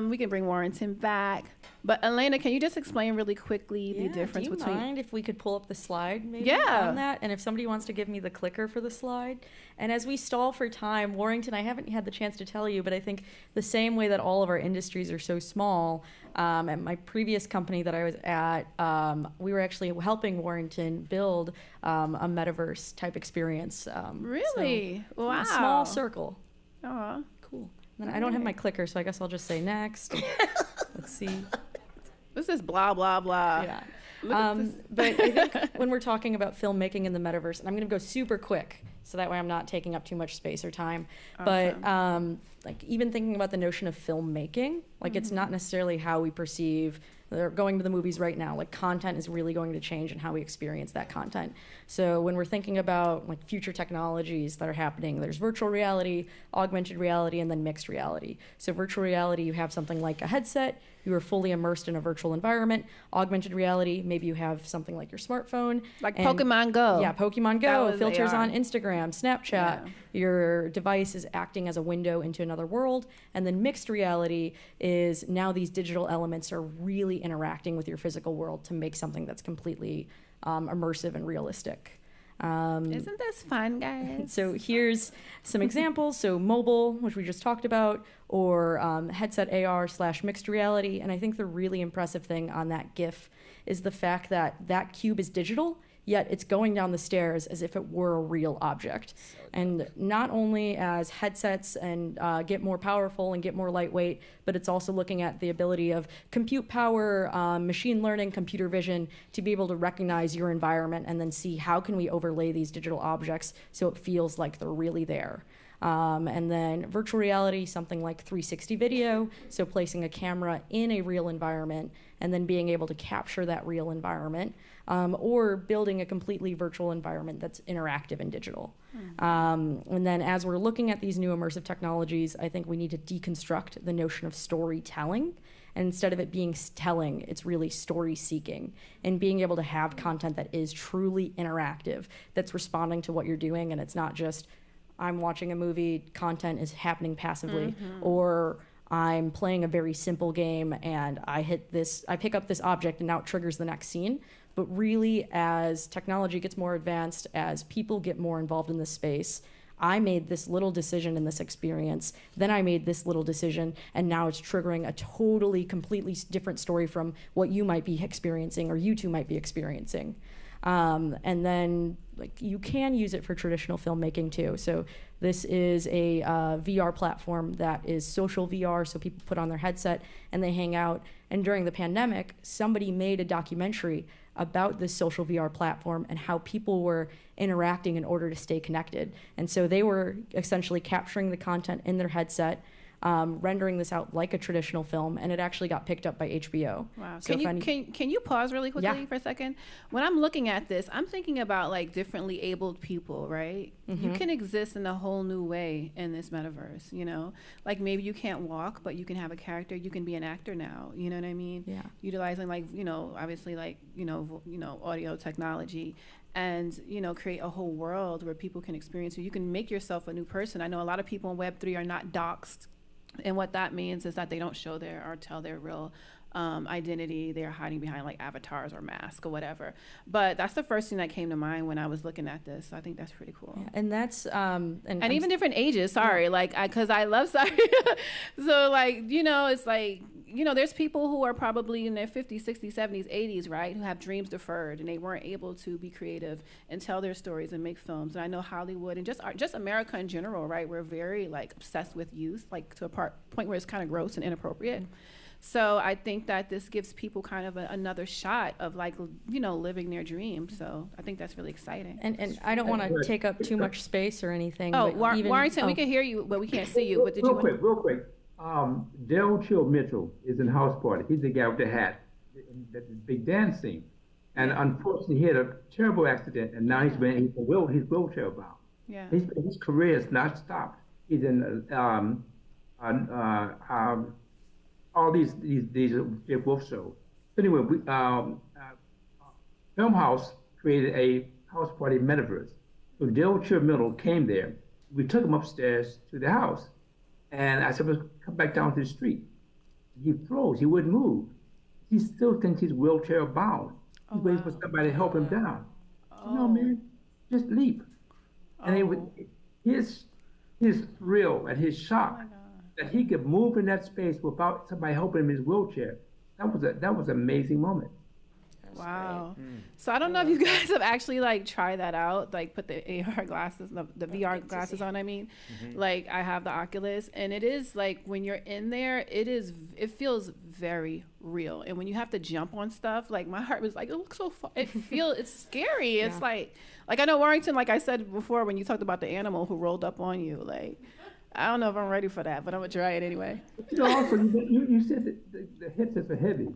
We can bring Warrington back. But Elena, can you just explain really quickly the difference between? Do you mind if we could pull up the slide maybe Yeah. on that? And if somebody wants to give me the clicker for the slide. And as we stall for time, Warrington, I haven't had the chance to tell you, but I think the same way that all of our industries are so small, at my previous company that I was at, we were actually helping Warrington build a metaverse type experience. Really? So, Wow. a small circle. Aw. Cool. And then I don't have my clicker, so I guess I'll just say next. Let's see. This is blah, blah, blah. Yeah. Look at this. But I think when we're talking about filmmaking in the metaverse, and I'm going to go super quick, so that way I'm not taking up too much space or time. Awesome. But like even thinking about the notion of filmmaking, like it's not necessarily how we perceive. They're going to the movies right now. Like content is really going to change in how we experience that content. So when we're thinking about like future technologies that are happening, there's virtual reality, augmented reality, and then mixed reality. So virtual reality, you have something like a headset. You are fully immersed in a virtual environment. Augmented reality, maybe you have something like your smartphone. Like and- Pokemon Go. Yeah, Pokemon That Go, was filters AR. on Instagram, Snapchat. Yeah. Your device is acting as a window into another world. And then mixed reality is now these digital elements are really interacting with your physical world to make something that's completely immersive and realistic. Isn't this fun, guys? So here's some examples. So mobile, which we just talked about, or headset AR/mixed reality. And I think the really impressive thing on that GIF is the fact that that cube is digital, yet it's going down the stairs as if it were a real object. And not only as headsets and get more powerful and get more lightweight, but it's also looking at the ability of compute power, machine learning, computer vision to be able to recognize your environment and then see how can we overlay these digital objects so it feels like they're really there. And then virtual reality, something like 360 video, so placing a camera in a real environment and then being able to capture that real environment, or building a completely virtual environment that's interactive and digital. And then as we're looking at these new immersive technologies, I think we need to deconstruct the notion of storytelling. And instead of it being telling, it's really story seeking and being able to have content that is truly interactive, that's responding to what you're doing, and it's not just I'm watching a movie, content is happening passively, or I'm playing a very simple game and I pick up this object and now it triggers the next scene. But really, as technology gets more advanced, as people get more involved in this space, I made this little decision in this experience, then I made this little decision, and now it's triggering a totally, completely different story from what you might be experiencing or you two might be experiencing. And then you can use it for traditional filmmaking too. So this is a VR platform that is social VR, so people put on their headset and they hang out. And during the pandemic, somebody made a documentary about this social VR platform and how people were interacting in order to stay connected. And so they were essentially capturing the content in their headset, rendering this out like a traditional film, and it actually got picked up by HBO. Wow. So Can you pause really quickly Yeah. for a second? When I'm looking at this, I'm thinking about like differently abled people, right? You can exist in a whole new way in this metaverse, Like maybe you can't walk, but you can have a character. You can be an actor now. You know what I mean? Yeah. Utilizing obviously audio technology and, create a whole world where people can experience you. You can make yourself a new person. I know a lot of people in Web3 are not doxxed. And what that means is that they don't show or tell their real identity. They're hiding behind like avatars or masks or whatever. But that's the first thing that came to mind when I was looking at this. I think that's pretty cool. Yeah, and that's and Even different ages. Sorry, because I love sorry. So it's like there's people who are probably in their 50s, 60s, 70s, 80s, right, who have dreams deferred and they weren't able to be creative and tell their stories and make films. And I know Hollywood and just America in general, right, we're very like obsessed with youth, like to a point where it's kind of gross and inappropriate. So I think that this gives people kind of another shot of like, living their dream. So I think that's really exciting. And I don't want to take up too much space or anything. Oh, but even, Warrington, we can hear you, but we can't see you. What did you want? Real quick. Daryl Chill Mitchell is in House Party. He's the guy with the hat, the big dance scene. And unfortunately, he had a terrible accident, and now he's wheelchair bound. Yeah. His career has not stopped. He's in all these Jeff Wolf shows. Anyway, Film House created a house party metaverse. So Daryl Chill Mitchell came there. We took him upstairs to the house, and I said, "Let's come back down to the street." He froze. He wouldn't move. He still thinks he's wheelchair bound. He's waiting for somebody to help him down. No, man, just leap. And his thrill and his shock that he could move in that space without somebody helping him in his wheelchair. That was an amazing moment. Wow. So I don't know if you guys have actually like tried that out, like put the AR glasses, the VR glasses on, I mean. Like I have the Oculus, and it is like when you're in there, it feels very real. And when you have to jump on stuff, like my heart was like, it looks so fun. It's scary. It's like I know Warrington, like I said before, when you talked about the animal who rolled up on you, like, I don't know if I'm ready for that, but I'm gonna try it anyway. Also, you said that the headsets are heavy.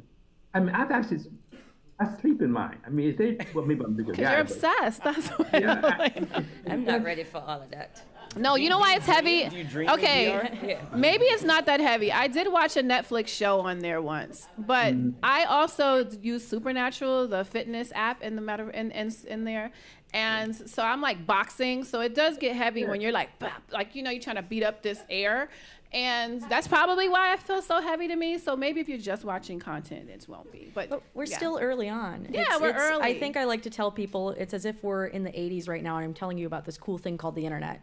I mean, I sleep in mine. I mean, maybe I'm a bigger guy. You're obsessed. That's why. Yeah, I'm not ready for all of that. No, you know why it's heavy? Do you dream Okay, in VR? Yeah. maybe it's not that heavy. I did watch a Netflix show on there once, but I also use Supernatural, the fitness app in the in there, and so I'm like boxing, so it does get heavy when you're like, bop, like you're trying to beat up this air. And that's probably why it feels so heavy to me. So maybe if you're just watching content, it won't be. But we're still early on. Yeah, we're early. I think I like to tell people it's as if we're in the 80s right now, and I'm telling you about this cool thing called the internet.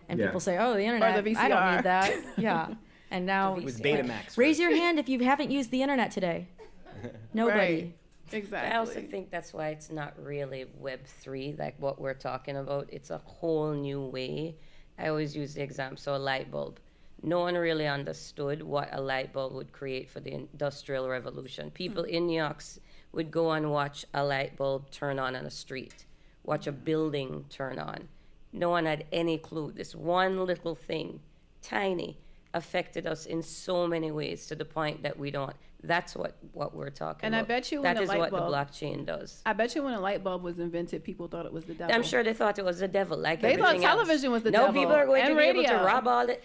And people say, "Oh, the internet. the I don't VCR. need that." Yeah. And now, It was Betamax. raise your hand if you haven't used the internet today. Nobody. Right. Exactly. I also think that's why it's not really Web3, like what we're talking about. It's a whole new way. I always use the example, so a light bulb. No one really understood what a light bulb would create for the Industrial Revolution. People in New York would go and watch a light bulb turn on a street, watch a building turn on. No one had any clue. This one little thing, tiny, affected us in so many ways to the point that we don't. That's what we're talking And about. I bet you when that a is light what bulb, the blockchain does. I bet you when a light bulb was invented, people thought it was the devil. I'm sure they thought it was the devil, like They thought everything else. television was the no, devil, people are going and to be able radio. to rob all the.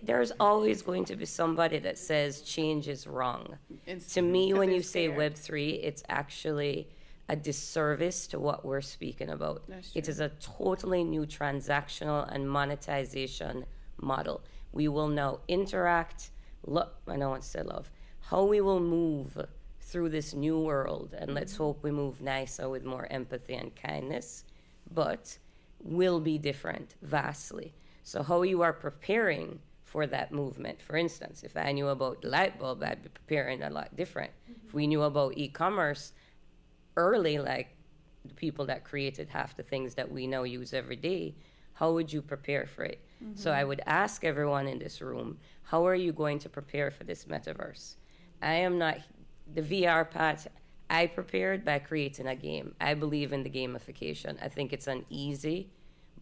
There's always going to be somebody that says change is wrong. To me, because when they're you say scared. Web3, it's actually a disservice to what we're speaking about. That's It true. is a totally new transactional and monetization model. We will now interact. I don't want to say love. How we will move through this new world, and let's hope we move nicer with more empathy and kindness, but will be different vastly. So how you are preparing for that movement. For instance, if I knew about the light bulb, I'd be preparing a lot different. If we knew about e-commerce early, like the people that created half the things that we now use every day, how would you prepare for it? So I would ask everyone in this room, how are you going to prepare for this metaverse? I am not, the VR part, I prepared by creating a game. I believe in the gamification. I think it's an easy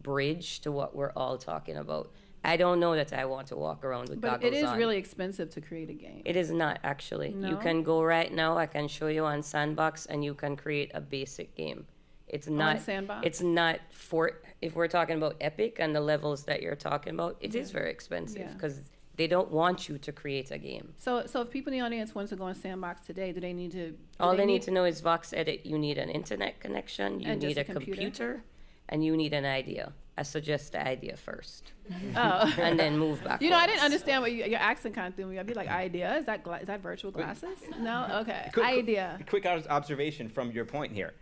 bridge to what we're all talking about. I don't know that I want to walk around with But goggles it is on. really expensive to create a game. It is not, actually. You No? can go right now, I can show you on Sandbox, and you can create a basic game. It's not, Sandbox? it's not for, if we're talking about Epic and the levels that you're talking about, it is very expensive Yeah. because they don't want you to create a game. So if people in the audience want to go on Sandbox today, do they need to? All they need to know is Vox Edit. You need an internet connection, you And just need a a computer? computer, and you need an idea. I suggest the idea first, Oh. and then move backwards. You know, I didn't understand what your accent kind of threw me. I'd be like, idea? Is that virtual glasses? No? Okay. Idea. Quick observation from your point here.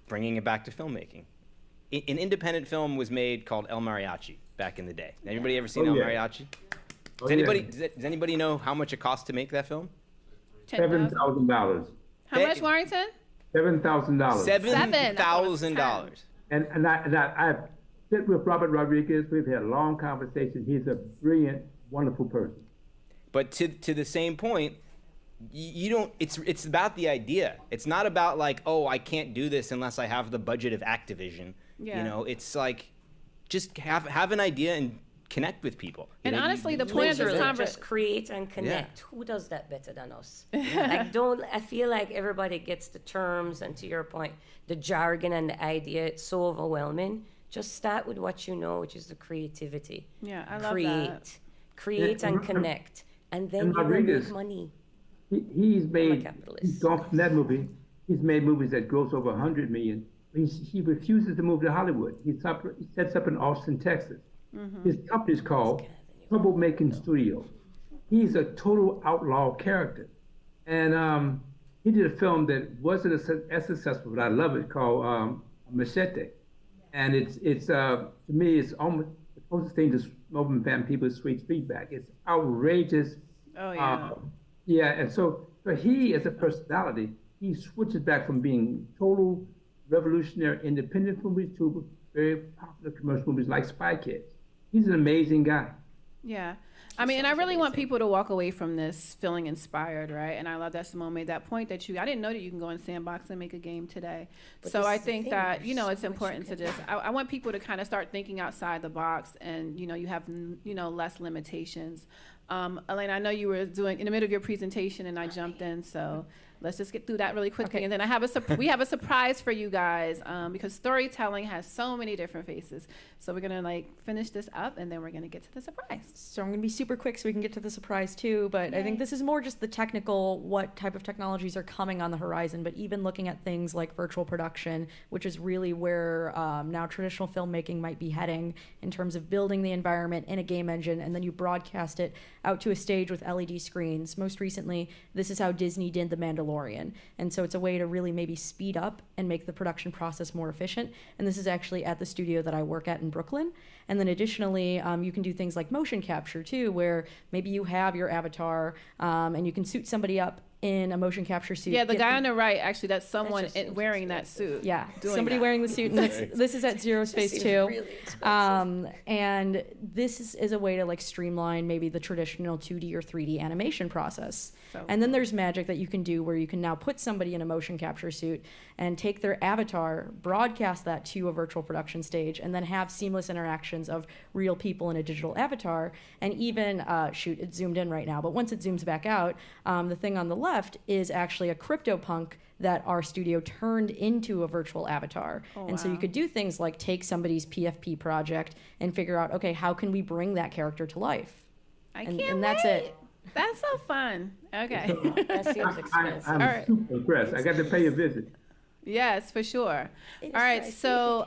Bringing it back to filmmaking. An independent film was made called El Mariachi back in the day. Anybody ever seen Oh, El yeah. Mariachi? Oh, Does anybody know how much it cost to make that film? $10,000. $7,000. How much, Warrington? $7,000. $7,000. And I've sit with Robert Rodriguez. We've had a long conversation. He's a brilliant, wonderful person. But to the same point, you don't. It's about the idea. It's not about like, oh, I can't do this unless I have the budget of Activision. Yeah. You know, it's like just have an idea and connect with people. And honestly, the point of this Literally, conversation, just create and connect. Who does that better than us? Like, I feel like everybody gets the terms, and to your point, the jargon and the idea. It's so overwhelming. Just start with what you know, which is the creativity. Yeah, I love Create, create, Yeah, and connect, and then and you will Rodriguez, make money. He's made, capitalist. he's gone from that movie. He's made movies that gross over 100 million. He refuses to move to Hollywood. He sets up in Austin, Texas. His company is called Troublemaking Studios. He's a total outlaw character. And he did a film that wasn't as successful, but I love it, called Machete. And it's to me, it's almost the closest thing to Smoking Fan People's Sweet Feedback. It's outrageous. Oh, yeah. Yeah, and so he, as a personality, he switches back from being total revolutionary independent movies to very popular commercial movies like Spy Kids. He's an amazing guy. Yeah. I mean, and I really want people to walk away from this feeling inspired, right? And I love that Simone made that point that I didn't know that you can go in Sandbox and make a game today. But So this I is the think thing, that, there's you know, so it's much important you to can just, I want people to kind of start thinking outside the box and, you know, you have, you know, less limitations. Elena, I know you were doing in the middle of your presentation and I jumped in, so let's just get through that really quickly. Okay. And then we have a surprise for you guys because storytelling has so many different faces. So we're gonna like finish this up and then we're gonna get to the surprise. So I'm going to be super quick so we can get to the surprise too, but I think this is more just the technical, what type of technologies are coming on the horizon, but even looking at things like virtual production, which is really where now traditional filmmaking might be heading in terms of building the environment in a game engine, and then you broadcast it out to a stage with LED screens. Most recently, this is how Disney did The Mandalorian. And so it's a way to really maybe speed up and make the production process more efficient. And this is actually at the studio that I work at in Brooklyn. And then additionally, you can do things like motion capture too, where maybe you have your avatar and you can suit somebody up in a motion capture suit. Yeah, the guy on the right, actually, that's someone just wearing that suit. Yeah, doing somebody that. wearing the suit, and this is at Zero Space seems too. really expensive. And this is a way to like streamline maybe the traditional 2D or 3D animation process. So And then there's magic that you can do where you can now put somebody in a motion capture suit and take their avatar, broadcast that to a virtual production stage, and then have seamless interactions of real people in a digital avatar. And even, shoot, it's zoomed in right now, but once it zooms back out, the thing on the left is actually a CryptoPunk that our studio turned into a virtual avatar. And so you could do things like take somebody's PFP project and figure out, okay, how can we bring that character to life? And that's it. That's so fun. Okay. That seems expensive. I'm All right. super impressed. I got to pay a visit. Yes, for sure. All right, pricey. so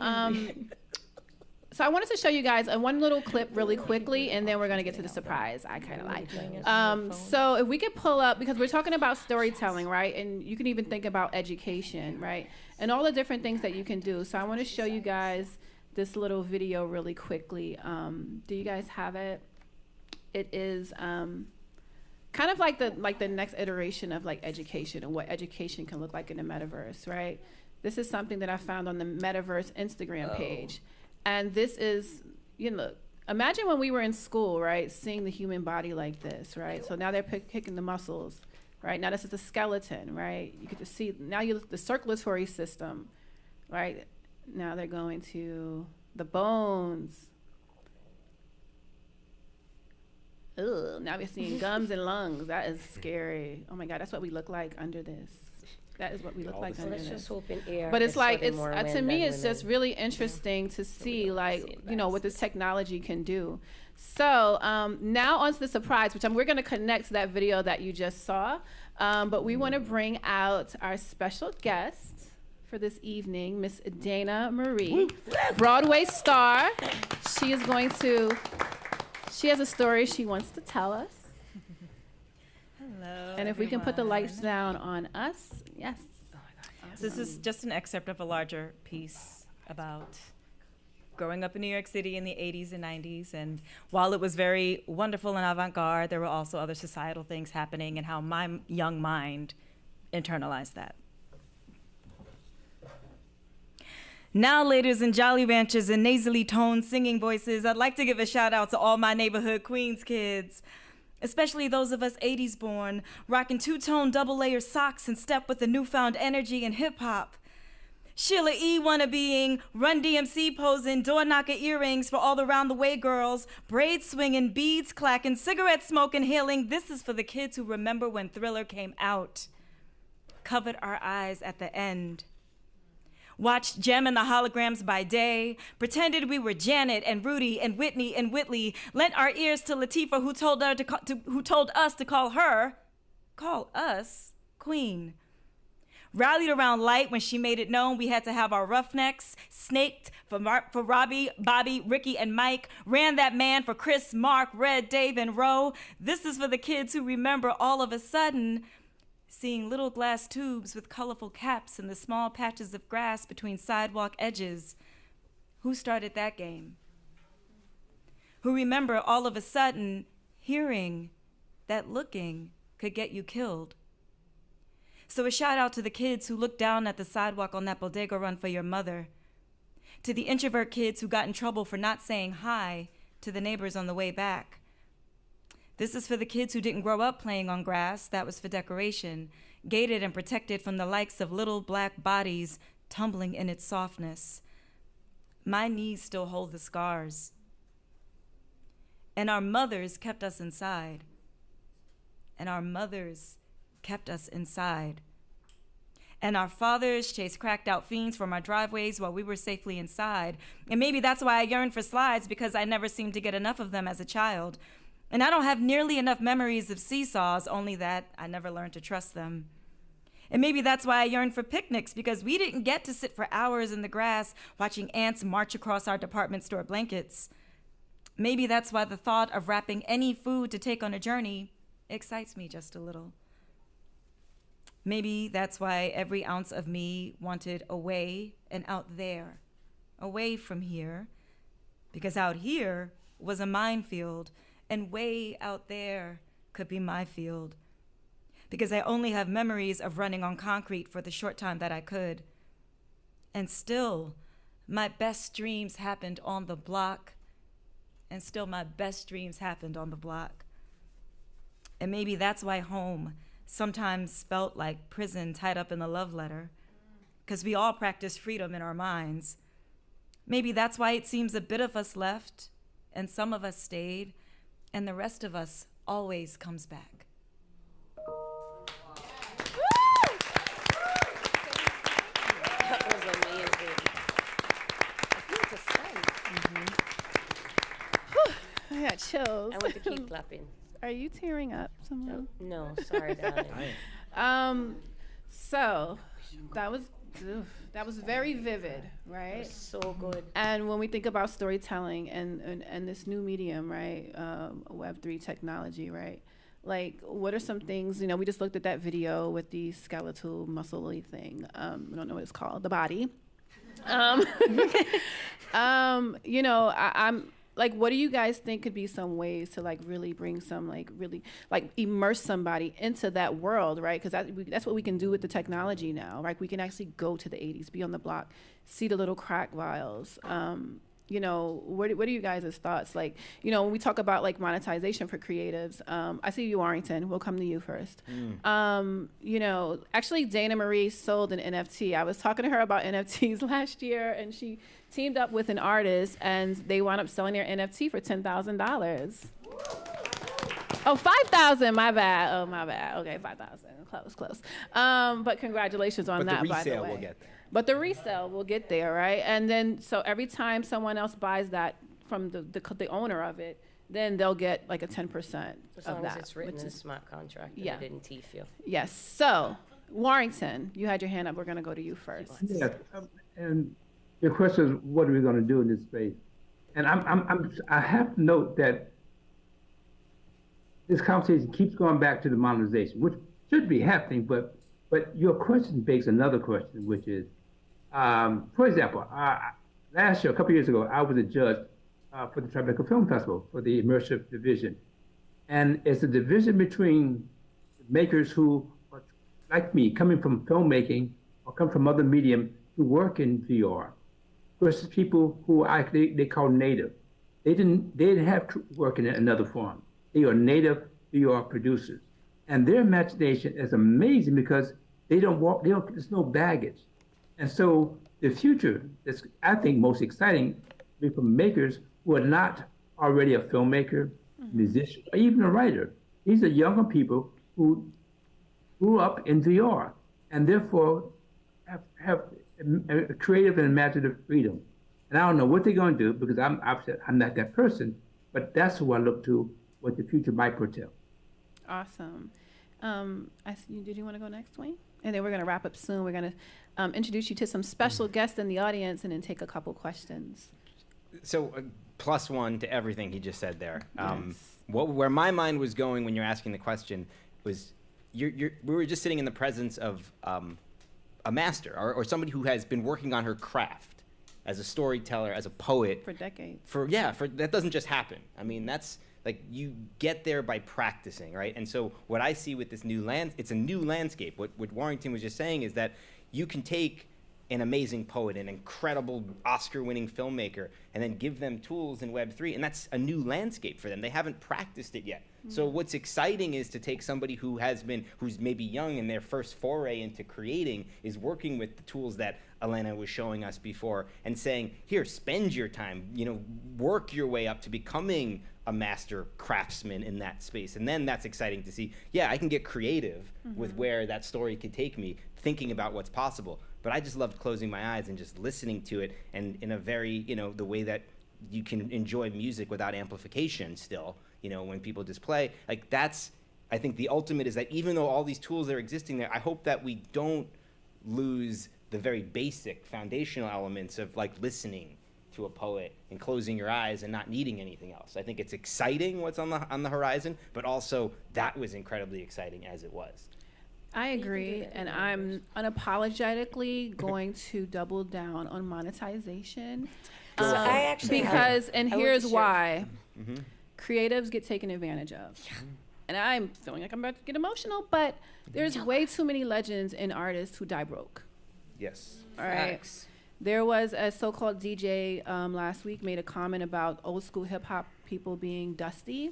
so I wanted to show you guys one little clip really quickly, and then we're gonna get to the surprise. I kind of like. So if we could pull up, because we're talking about storytelling, right? And you can even think about education, right? And all the different things that you can do. So I want to show you guys this little video really quickly. Do you guys have it? It is kind of like the next iteration of like education and what education can look like in the metaverse, right? This is something that I found on the metaverse Instagram page. And this is, you know, imagine when we were in school, right? Seeing the human body like this, right? So now they're picking the muscles, right? Now this is the skeleton, right? You get to see, now you look at the circulatory system, right? Now they're going to the bones. Ugh, now we're seeing gums and lungs. That is scary. Oh my God, that's what we look like under this. That is what we look like under Let's this. just hope in air. But it's like, study it's more to men me, than it's just women. really interesting to see, don't like, see it you know, what last. this technology can do. So now on to the surprise, which we're going to connect to that video that you just saw. But we want to bring out our special guest for this evening, Miss Dana Marie, Broadway star. She is going to, she has a story she wants to tell us. Hello. And if we can put the lights down on us, yes. So this is just an excerpt of a larger piece about growing up in New York City in the 80s and 90s. And while it was very wonderful and avant-garde, there were also other societal things happening and how my young mind internalized that. Now, ladies and Jolly Ranchers and nasally toned singing voices, I'd like to give a shout out to all my neighborhood Queens kids. especially those of us 80s born, rocking two-tone double-layer socks in step with the newfound energy in hip-hop. Sheila E. wannabeing, Run DMC posing, door knocker earrings for all the round-the-way girls, braids swinging, beads clacking, cigarette smoking, hailing. This is for the kids who remember when Thriller came out. Covered our eyes at the end. Watched Jem and the Holograms by day, pretended we were Janet and Rudy and Whitney and Whitley, lent our ears to Latifah, who told us to call us Queen. Rallied around Light when she made it known we had to have our roughnecks, snaked for Robbie, Bobby, Ricky, and Mike, ran that man for Chris, Mark, Red, Dave, and Ro. This is for the kids who remember all of a sudden seeing little glass tubes with colorful caps in the small patches of grass between sidewalk edges. Who started that game? Who remember all of a sudden hearing that looking could get you killed? So a shout out to the kids who looked down at the sidewalk on that bodega run for your mother. To the introvert kids who got in trouble for not saying hi to the neighbors on the way back. This is for the kids who didn't grow up playing on grass, that was for decoration, gated and protected from the likes of little black bodies tumbling in its softness. My knees still hold the scars. And our mothers kept us inside. And our mothers kept us inside. And our fathers chased cracked out fiends from our driveways while we were safely inside. And maybe that's why I yearn for slides, because I never seemed to get enough of them as a child. And I don't have nearly enough memories of seesaws, only that I never learned to trust them. And maybe that's why I yearn for picnics, because we didn't get to sit for hours in the grass watching ants march across our department store blankets. Maybe that's why the thought of wrapping any food to take on a journey excites me just a little. Maybe that's why every ounce of me wanted away and out there, away from here, because out here was a minefield, and way out there could be my field. Because I only have memories of running on concrete for the short time that I could. And still, my best dreams happened on the block. And still, my best dreams happened on the block. And maybe that's why home sometimes felt like prison tied up in a love letter. Because we all practice freedom in our minds. Maybe that's why it seems a bit of us left, and some of us stayed, and the rest of us always comes back. That was amazing. I feel the sun. I got chills. I want to keep clapping. Are you tearing up, Simone? No, sorry, darling. So that was very vivid, right? So good. And when we think about storytelling and this new medium, right, Web3 technology, right? Like, what are some things, we just looked at that video with the skeletal muscle-y thing. I don't know what it's called, the body. I'm like, what do you guys think could be some ways to like really bring some really immerse somebody into that world, right? Because that's what we can do with the technology now, right? We can actually go to the 80s, be on the block, see the little crack vials. What are you guys' thoughts? Like, when we talk about like monetization for creatives, I see you, Warrington. We'll come to you first. Actually Dana Marie sold an NFT. I was talking to her about NFTs last year, and she teamed up with an artist, and they wound up selling their NFT for $10,000. Oh, 5,000, my bad. Oh, my bad. Okay, 5,000, close. But congratulations on that, by the way. But the resale will get there. But the resale will get there, right? And then, so every time someone else buys that from the owner of it, then they'll get like a 10% As of long that. as it's written in a smart contract and Yeah. it didn't teeth you. Yes. So, Warrington, you had your hand up. We're going to go to you first. Yes, and your question is, what are we going to do in this space? And I have to note that this conversation keeps going back to the monetization, which should be happening, but your question begs another question, which is, for example, last year, a couple years ago, I was a judge for the Tribeca Film Festival for the immersive division. And it's a division between makers who are like me, coming from filmmaking or come from other medium who work in VR, versus people who they call native. They didn't have to work in another form. They are native VR producers. And their imagination is amazing because there's no baggage. And so the future that's, I think, most exciting will be for makers who are not already a filmmaker, musician, or even a writer. These are younger people who grew up in VR and therefore have a creative and imaginative freedom. And I don't know what they're going to do because I'm not that person, but that's who I look to, what the future might foretell. Awesome. Did you want to go next, Wayne? And then we're going to wrap up soon. We're going to introduce you to some special guests in the audience and then take a couple questions. So +1 to everything he just said there. Yes. Where my mind was going when you're asking the question was, we were just sitting in the presence of a master or somebody who has been working on her craft as a storyteller, as a poet. For decades. That doesn't just happen. I mean, that's like you get there by practicing, right? And so what I see with this it's a new landscape. What Warrington was just saying is that you can take an amazing poet, an incredible Oscar-winning filmmaker, and then give them tools in Web3, and that's a new landscape for them. They haven't practiced it yet. So what's exciting is to take somebody who's maybe young in their first foray into creating, is working with the tools that Elena was showing us before, and saying, here, spend your time, work your way up to becoming a master craftsman in that space. And then that's exciting to see, I can get creative with where that story could take me, thinking about what's possible. But I just loved closing my eyes and just listening to it, and in a very, the way that you can enjoy music without amplification still, when people just play. Like that's, I think the ultimate is that even though all these tools are existing there, I hope that we don't lose the very basic foundational elements of like listening to a poet and closing your eyes and not needing anything else. I think it's exciting what's on the horizon, but also that was incredibly exciting as it was. I agree, and I'm unapologetically going to double down on monetization. So I actually because, and I would here's share- why. Creatives get taken advantage of. And I'm feeling like I'm about to get emotional, but there's way too many legends and artists who die broke. Yes. All right. Facts. There was a so-called DJ last week made a comment about old school hip hop people being dusty.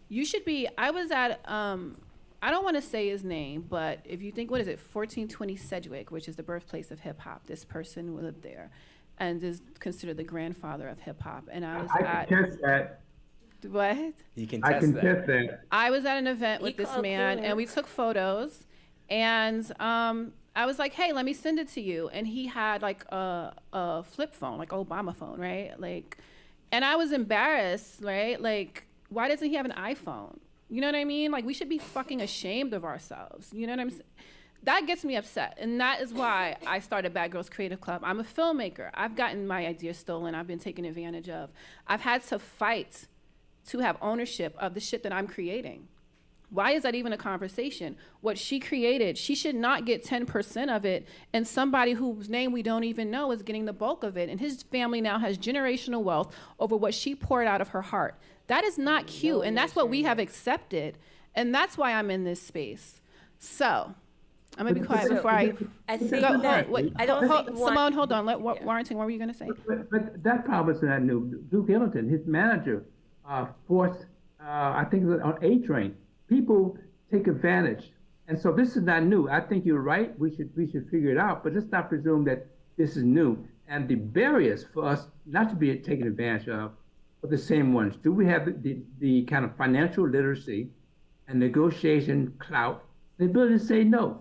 You should be, I was at, I don't want to say his name, but if you think, 1420 Sedgwick, which is the birthplace of hip hop. This person lived there and is considered the grandfather of hip hop. And I was I can test that. What? You can I test can that. test that. I was at an event He with this called man, Cool. and we took photos, and I was like, hey, let me send it to you. And he had like a flip phone, like Obama phone, right? Like, and I was embarrassed, right? Like, why doesn't he have an iPhone? You know what I mean? Like, we should be fucking ashamed of ourselves. You know what I'm saying? That gets me upset. And that is why I started Grrls Creative Club. I'm a filmmaker. I've gotten my ideas stolen. I've been taken advantage of. I've had to fight to have ownership of the shit that I'm creating. Why is that even a conversation? What she created, she should not get 10% of it, and somebody whose name we don't even know is getting the bulk of it, and his family now has generational wealth over what she poured out of her heart. That is not cute, and that's what we have accepted, and that's why I'm in this space. So, I'm gonna be quiet before I I think go. that I don't think Simone, hold on. Warrington, what were you gonna say? But that problem is not new. Duke Ellington, his manager, forced, I think it was on A Train. People take advantage. And so this is not new. I think you're right. We should figure it out, but let's not presume that this is new. And the barriers for us not to be taken advantage of are the same ones. Do we have the kind of financial literacy and negotiation clout, the ability to say no?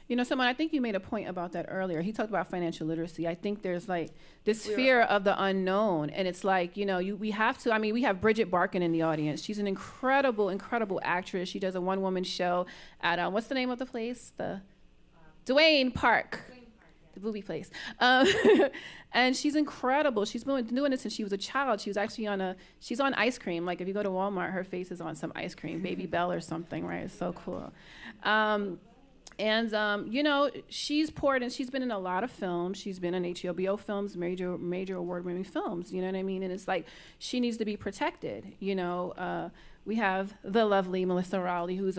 You know, Simone, I think you made a point about that earlier. He talked about financial literacy. I think there's like this fear of the unknown. And it's like, we have to, we have Bridget Barkin in the audience. She's an incredible, incredible actress. She does a one-woman show at, what's the name of the place? The Duane Park. The booby place. And she's incredible. She's been doing this since she was a child. She was actually she's on ice cream. Like if you go to Walmart, her face is on some ice cream, Baby Bell or something, right? It's so cool. She's poured and she's been in a lot of films. She's been in HBO films, major award-winning films. You know what I mean? And it's like she needs to be protected. We have the lovely Melissa Rowley, who's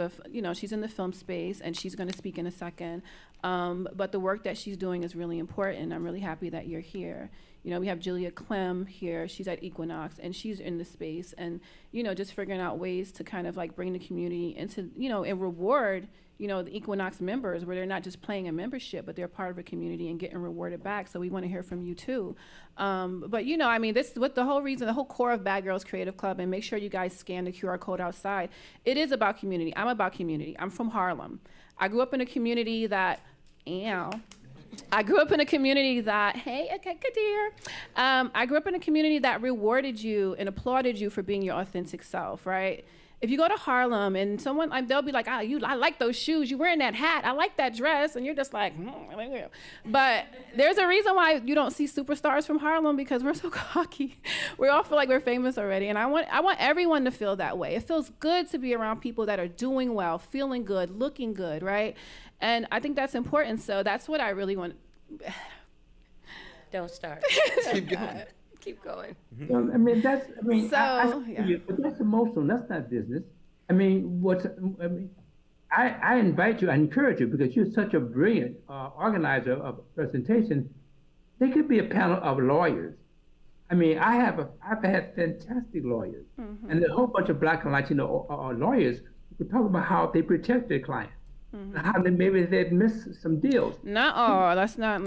she's in the film space, and she's going to speak in a second. But the work that she's doing is really important. I'm really happy that you're here. We have Julia Clem here. She's at Equinox, and she's in the space. And, just figuring out ways to kind of like bring the community into, and reward, the Equinox members, where they're not just paying a membership, but they're part of a community and getting rewarded back. So we want to hear from you too. But this is what the whole core of Grrls Creative Club, and make sure you guys scan the QR code outside. It is about community. I'm about community. I'm from Harlem. I grew up in a community that, hey, okay, good dear. I grew up in a community that rewarded you and applauded you for being your authentic self, right? If you go to Harlem and someone, they'll be like, I like those shoes. You're wearing that hat. I like that dress. And you're just like, But there's a reason why you don't see superstars from Harlem, because we're so cocky. We all feel like we're famous already. And I want everyone to feel that way. It feels good to be around people that are doing well, feeling good, looking good, right? And I think that's important. So that's what I really want. Don't start. Keep going. Keep going. Well, but that's emotional. That's not business. I invite you, I encourage you, because you're such a brilliant organizer of a presentation. There could be a panel of lawyers. I've had fantastic lawyers, and a whole bunch of Black and Latino lawyers who could talk about how they protect their clients. How maybe they'd miss some deals. Let's not.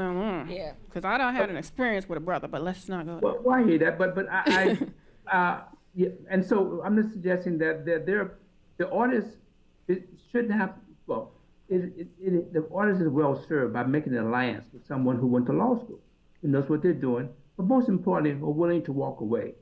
Yeah. Because I don't have an experience with a brother, but let's not go. Well, I hear that, but yeah, and so I'm just suggesting that the artist shouldn't have. Well, the artist is well served by making an alliance with someone who went to law school, who knows what they're doing, but most importantly, are willing to walk away.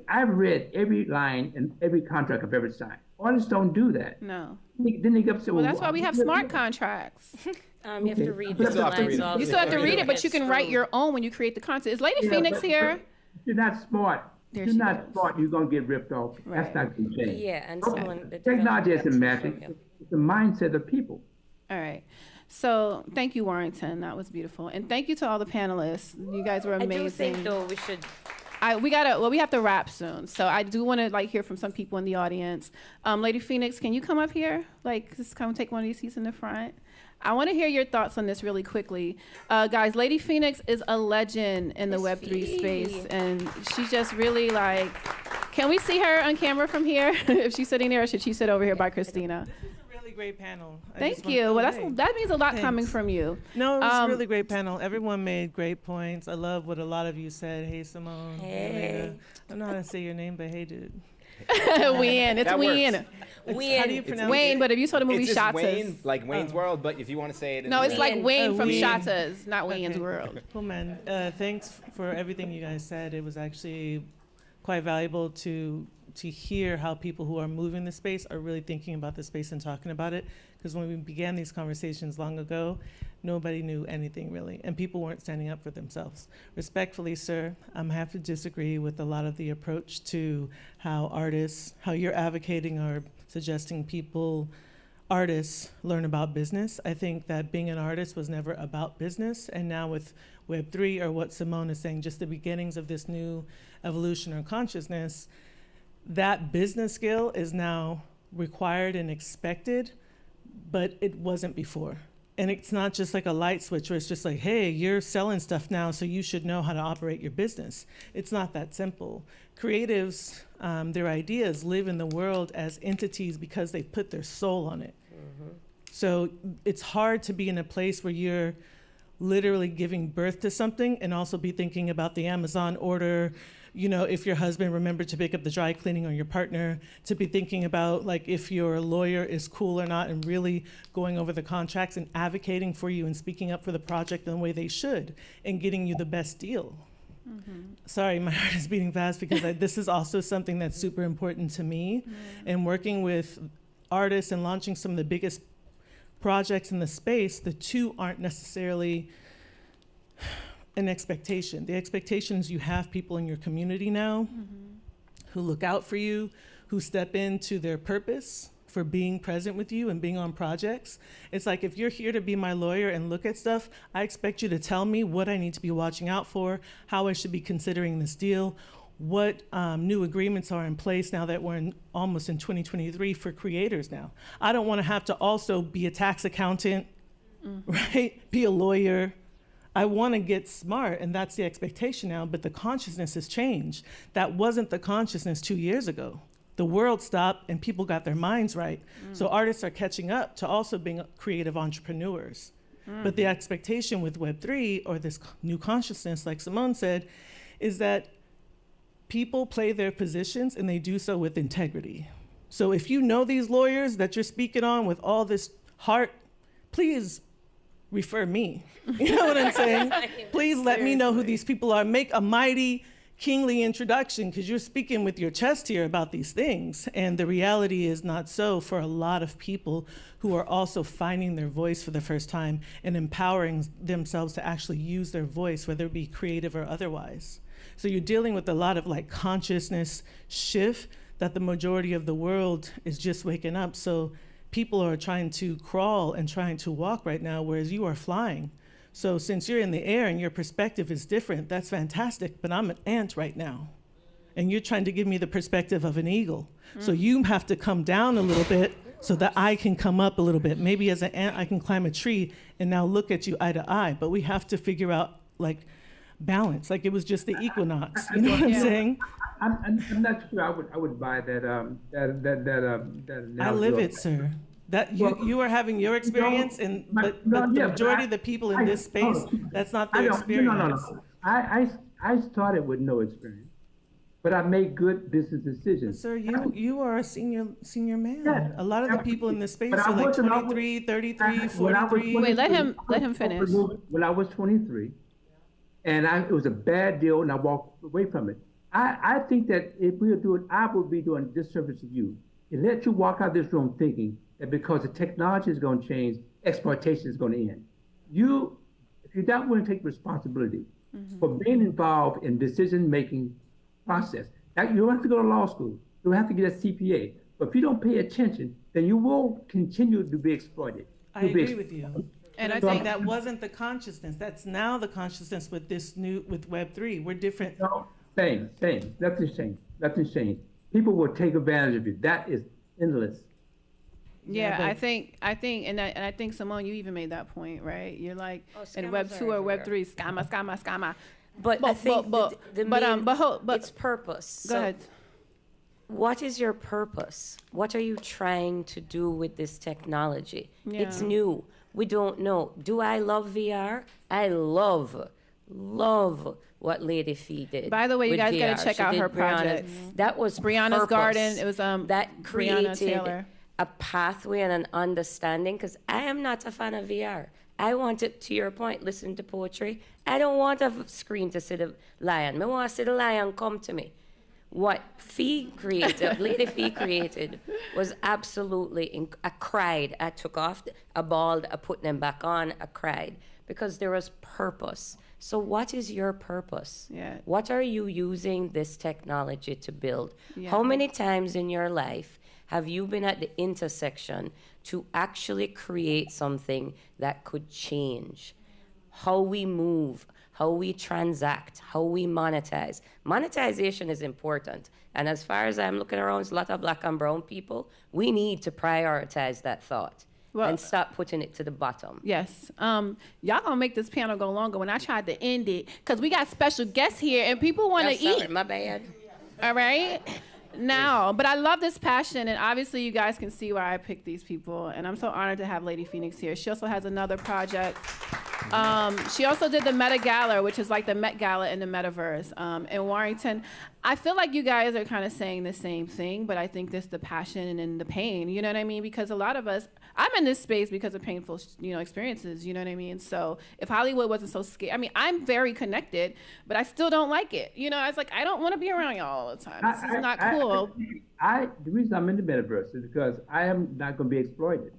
I've read every line in every contract I've ever signed. Artists don't do that. No. Then they get upset. Well, that's why we have smart contracts. You have to read You the still have to lines read it. off. You still have to read it, but you can write your own when you create the content. Is Lady Phoenix here? But you're not smart. There You're she not goes. smart. You're gonna get ripped off. Right. That's not gonna change. Yeah, and someone. the Technology developer isn't has to magic. show you. It's the mindset of people. All right. So thank you, Warrington. That was beautiful. And thank you to all the panelists. You guys were I amazing. do think, though, we should. We have to wrap soon. So I do want to hear from some people in the audience. Lady Phoenix, can you come up here? Just come take one of these seats in the front. I want to hear your thoughts on this really quickly. Guys, Lady Phoenix is a legend in the Miss Web3 Fee. space. And she's just really can we see her on camera from here? If she's sitting there, or should she sit over here by Christina? This is a really great panel. Thank you. Well, that means a lot coming Thanks. from you. No, it was a really great panel. Everyone made great points. I love what a lot of you said. Hey, Simone. Hey. Elena. I don't know how to say your name, but hey, dude. Win. It's That works. Win. How do you pronounce Wayne, it? but if you saw the movie It's just Shotas. Wayne, like Wayne's World, but if you want to say it in No, it's like Wayne. Wayne from Wayne. Shotas, not Wayne's Okay. World. Cool, man. Thanks for everything you guys said. It was actually quite valuable to hear how people who are moving the space are really thinking about the space and talking about it. Because when we began these conversations long ago, nobody knew anything really, and people weren't standing up for themselves. Respectfully, sir, I'm have to disagree with a lot of the approach to how you're advocating or suggesting artists learn about business. I think that being an artist was never about business, and now with Web3, or what Simone is saying, just the beginnings of this new evolution or consciousness, that business skill is now required and expected, but it wasn't before. And it's not just like a light switch where it's just like, hey, you're selling stuff now, so you should know how to operate your business. It's not that simple. Creatives, their ideas live in the world as entities because they've put their soul on it. So it's hard to be in a place where you're literally giving birth to something and also be thinking about the Amazon order, if your husband remembered to pick up the dry cleaning, or your partner, to be thinking about if your lawyer is cool or not, and really going over the contracts and advocating for you and speaking up for the project in the way they should and getting you the best deal. Sorry, my heart is beating fast because this is also something that's super important to me. And working with artists and launching some of the biggest projects in the space, the two aren't necessarily an expectation. The expectation is you have people in your community now who look out for you, who step into their purpose for being present with you and being on projects. It's like, if you're here to be my lawyer and look at stuff, I expect you to tell me what I need to be watching out for, how I should be considering this deal, what new agreements are in place now that we're almost in 2023 for creators now. I don't want to have to also be a tax accountant, right? Be a lawyer. I want to get smart, and that's the expectation now, but the consciousness has changed. That wasn't the consciousness 2 years ago. The world stopped and people got their minds right. So artists are catching up to also being creative entrepreneurs. But the expectation with Web3 or this new consciousness, like Simone said, is that people play their positions and they do so with integrity. So if you know these lawyers that you're speaking on with all this heart, please refer me. You know what I'm saying? Please let me know who these people are. Make a mighty, kingly introduction, because you're speaking with your chest here about these things. And the reality is not so for a lot of people who are also finding their voice for the first time and empowering themselves to actually use their voice, whether it be creative or otherwise. So you're dealing with a lot of like consciousness shift that the majority of the world is just waking up. So people are trying to crawl and trying to walk right now, whereas you are flying. So since you're in the air and your perspective is different, that's fantastic, but I'm an ant right now. And you're trying to give me the perspective of an eagle. So you have to come down a little bit so that I can come up a little bit. Maybe as an ant, I can climb a tree and now look at you eye to eye, but we have to figure out like balance, like it was just the equinox. You know what I'm saying? I'm not sure I would buy that I live it, sir. That you are having your experience, but the majority of the people in this space, that's not their experience. No. I started with no experience, but I made good business decisions. But sir, you are a senior man. Yeah. A lot of the people in this space are like 23, 33, 43. Wait, let him finish. When I was 23, and it was a bad deal, and I walked away from it. I think that if we were doing, I would be doing a disservice to you. It let you walk out this room thinking that because the technology is going to change, exploitation is going to end. If you're not willing to take responsibility for being involved in decision-making process, you don't have to go to law school. You don't have to get a CPA. But if you don't pay attention, then you will continue to be exploited. I agree with you. And I think think that wasn't the consciousness. That's now the consciousness with with Web3. We're different. No, same. Nothing's changed. People will take advantage of you. That is endless. Yeah, I think, and I think Simone, you even made that point, right? You're like in Web 2 or Web 3, scammer. But I think it's purpose. Go ahead. What is your purpose? What are you trying to do with this technology? Yeah. It's new. We don't know. Do I love VR? I love what Lady Fee did. By the way, you guys got to check out her project. That was Brianna's purpose. Garden. It was that created Taylor. a pathway and an understanding, because I am not a fan of VR. I want it, to your point, listen to poetry. I don't want a screen to see the lion. I want to see the lion come to me. What Lady Fee created was absolutely, I cried. I took off, I bawled, I put them back on, I cried, because there was purpose. So what is your purpose? Yeah. What are you using this technology to build? Yeah. How many times in your life have you been at the intersection to actually create something that could change how we move, how we transact, how we monetize? Monetization is important. And as far as I'm looking around, a lot of black and brown people, we need to prioritize that thought and stop putting it to the bottom. Yes. Y'all gonna make this panel go longer when I tried to end it, because we got special guests here and people want to eat. Sorry, my bad. All right. Now, but I love this passion, and obviously you guys can see why I picked these people, and I'm so honored to have Lady Phoenix here. She also has another project. She also did the Meta Gala, which is like the Met Gala in the metaverse in Warrington. I feel like you guys are kind of saying the same thing, but I think this the passion and the pain, you know what I mean? Because a lot of us, I'm in this space because of painful, experiences, you know what I mean? So if Hollywood wasn't so scared, I mean, I'm very connected, but I still don't like it. I was like, I don't want to be around y'all all the time. This is not cool. The reason I'm in the metaverse is because I am not going to be exploited.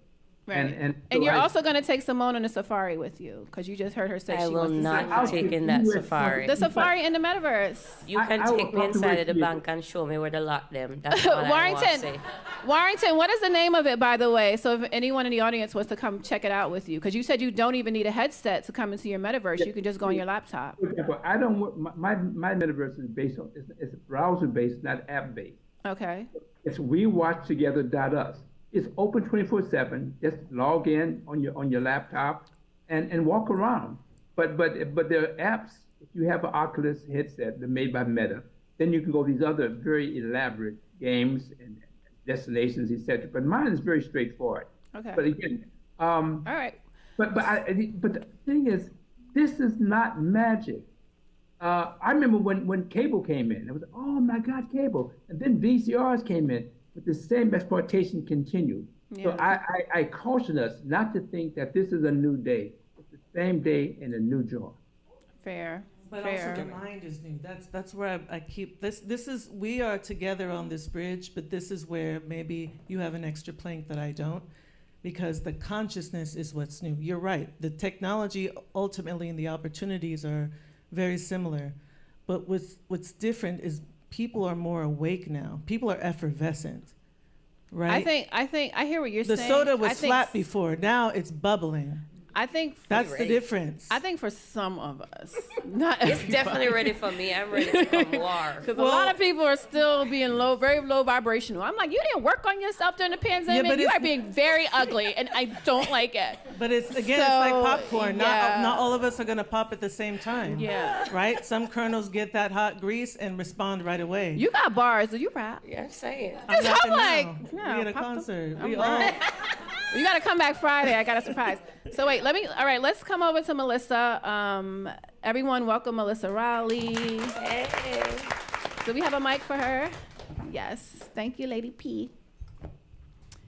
Right. And you're also going to take Simone on a safari with you, because you just heard her say I she will wants to not be taking that safari. the safari in the metaverse. You can take me inside of the bank and show me where to lock them. That's all I want to say. Warrington, what is the name of it, by the way? So if anyone in the audience wants to come check it out with you, because you said you don't even need a headset to come into your metaverse. You can just go on your laptop. For example, I don't want my metaverse is based on it's browser based, not app based. Okay. It's WeWatchTogether.us. It's open 24/7. Just log in on your laptop and walk around. but there are apps. If you have an Oculus headset, they're made by Meta. Then you can go these other very elaborate games and destinations, etc. But mine is very straightforward. Okay. But again, All right. but the thing is, this is not magic. I remember when cable came in, it was, oh my God, cable. And then VCRs came in, but the same exploitation continued. Yeah. So I caution us not to think that this is a new day. It's the same day in a new joy. Fair. But Fair. also the mind is new. That's where I keep this. This is, we are together on this bridge, but this is where maybe you have an extra plank that I don't, because the consciousness is what's new. You're right. The technology ultimately and the opportunities are very similar, but what's different is people are more awake now. People are effervescent, right? I think I hear what you're The saying. soda was I think flat before. Now it's bubbling. I think That's the difference. I think for some of us, not It's everybody. definitely ready for me. I'm ready to come war. Because a lot of people are still being very low vibrational. I'm like, you didn't work on yourself during the pandemic. but You it's- are being very ugly, and I don't like it. But it's again, it's like So, popcorn. yeah. Not all of us are gonna pop at the same time. Yeah. Right? Some kernels get that hot grease and respond right away. You got bars. Do you rap? Yeah, I'm saying. I'm I'm rapping like, now. yeah, we at a pop the- concert. I'm We like- all. You got to come back Friday. I got a surprise. So wait, all right, let's come over to Melissa. Everyone welcome Melissa Rowley. Hey. Do we have a mic for her? Yes. Thank you, Lady P.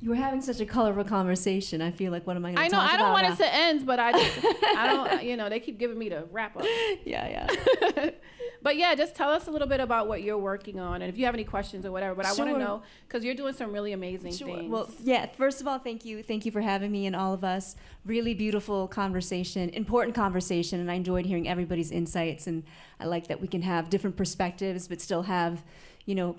You were having such a colorful conversation. I feel like, what am I going I to know, talk about I don't want now? it to end, but I don't, they keep giving me the wrap up. Yeah. But yeah, just tell us a little bit about what you're working on, and if you have any questions or whatever. But I want to Sure. know, because you're doing some really amazing things. Well, yeah, first of all, thank you for having me and all of us. Really beautiful conversation, important conversation, and I enjoyed hearing everybody's insights, and I like that we can have different perspectives, but still have,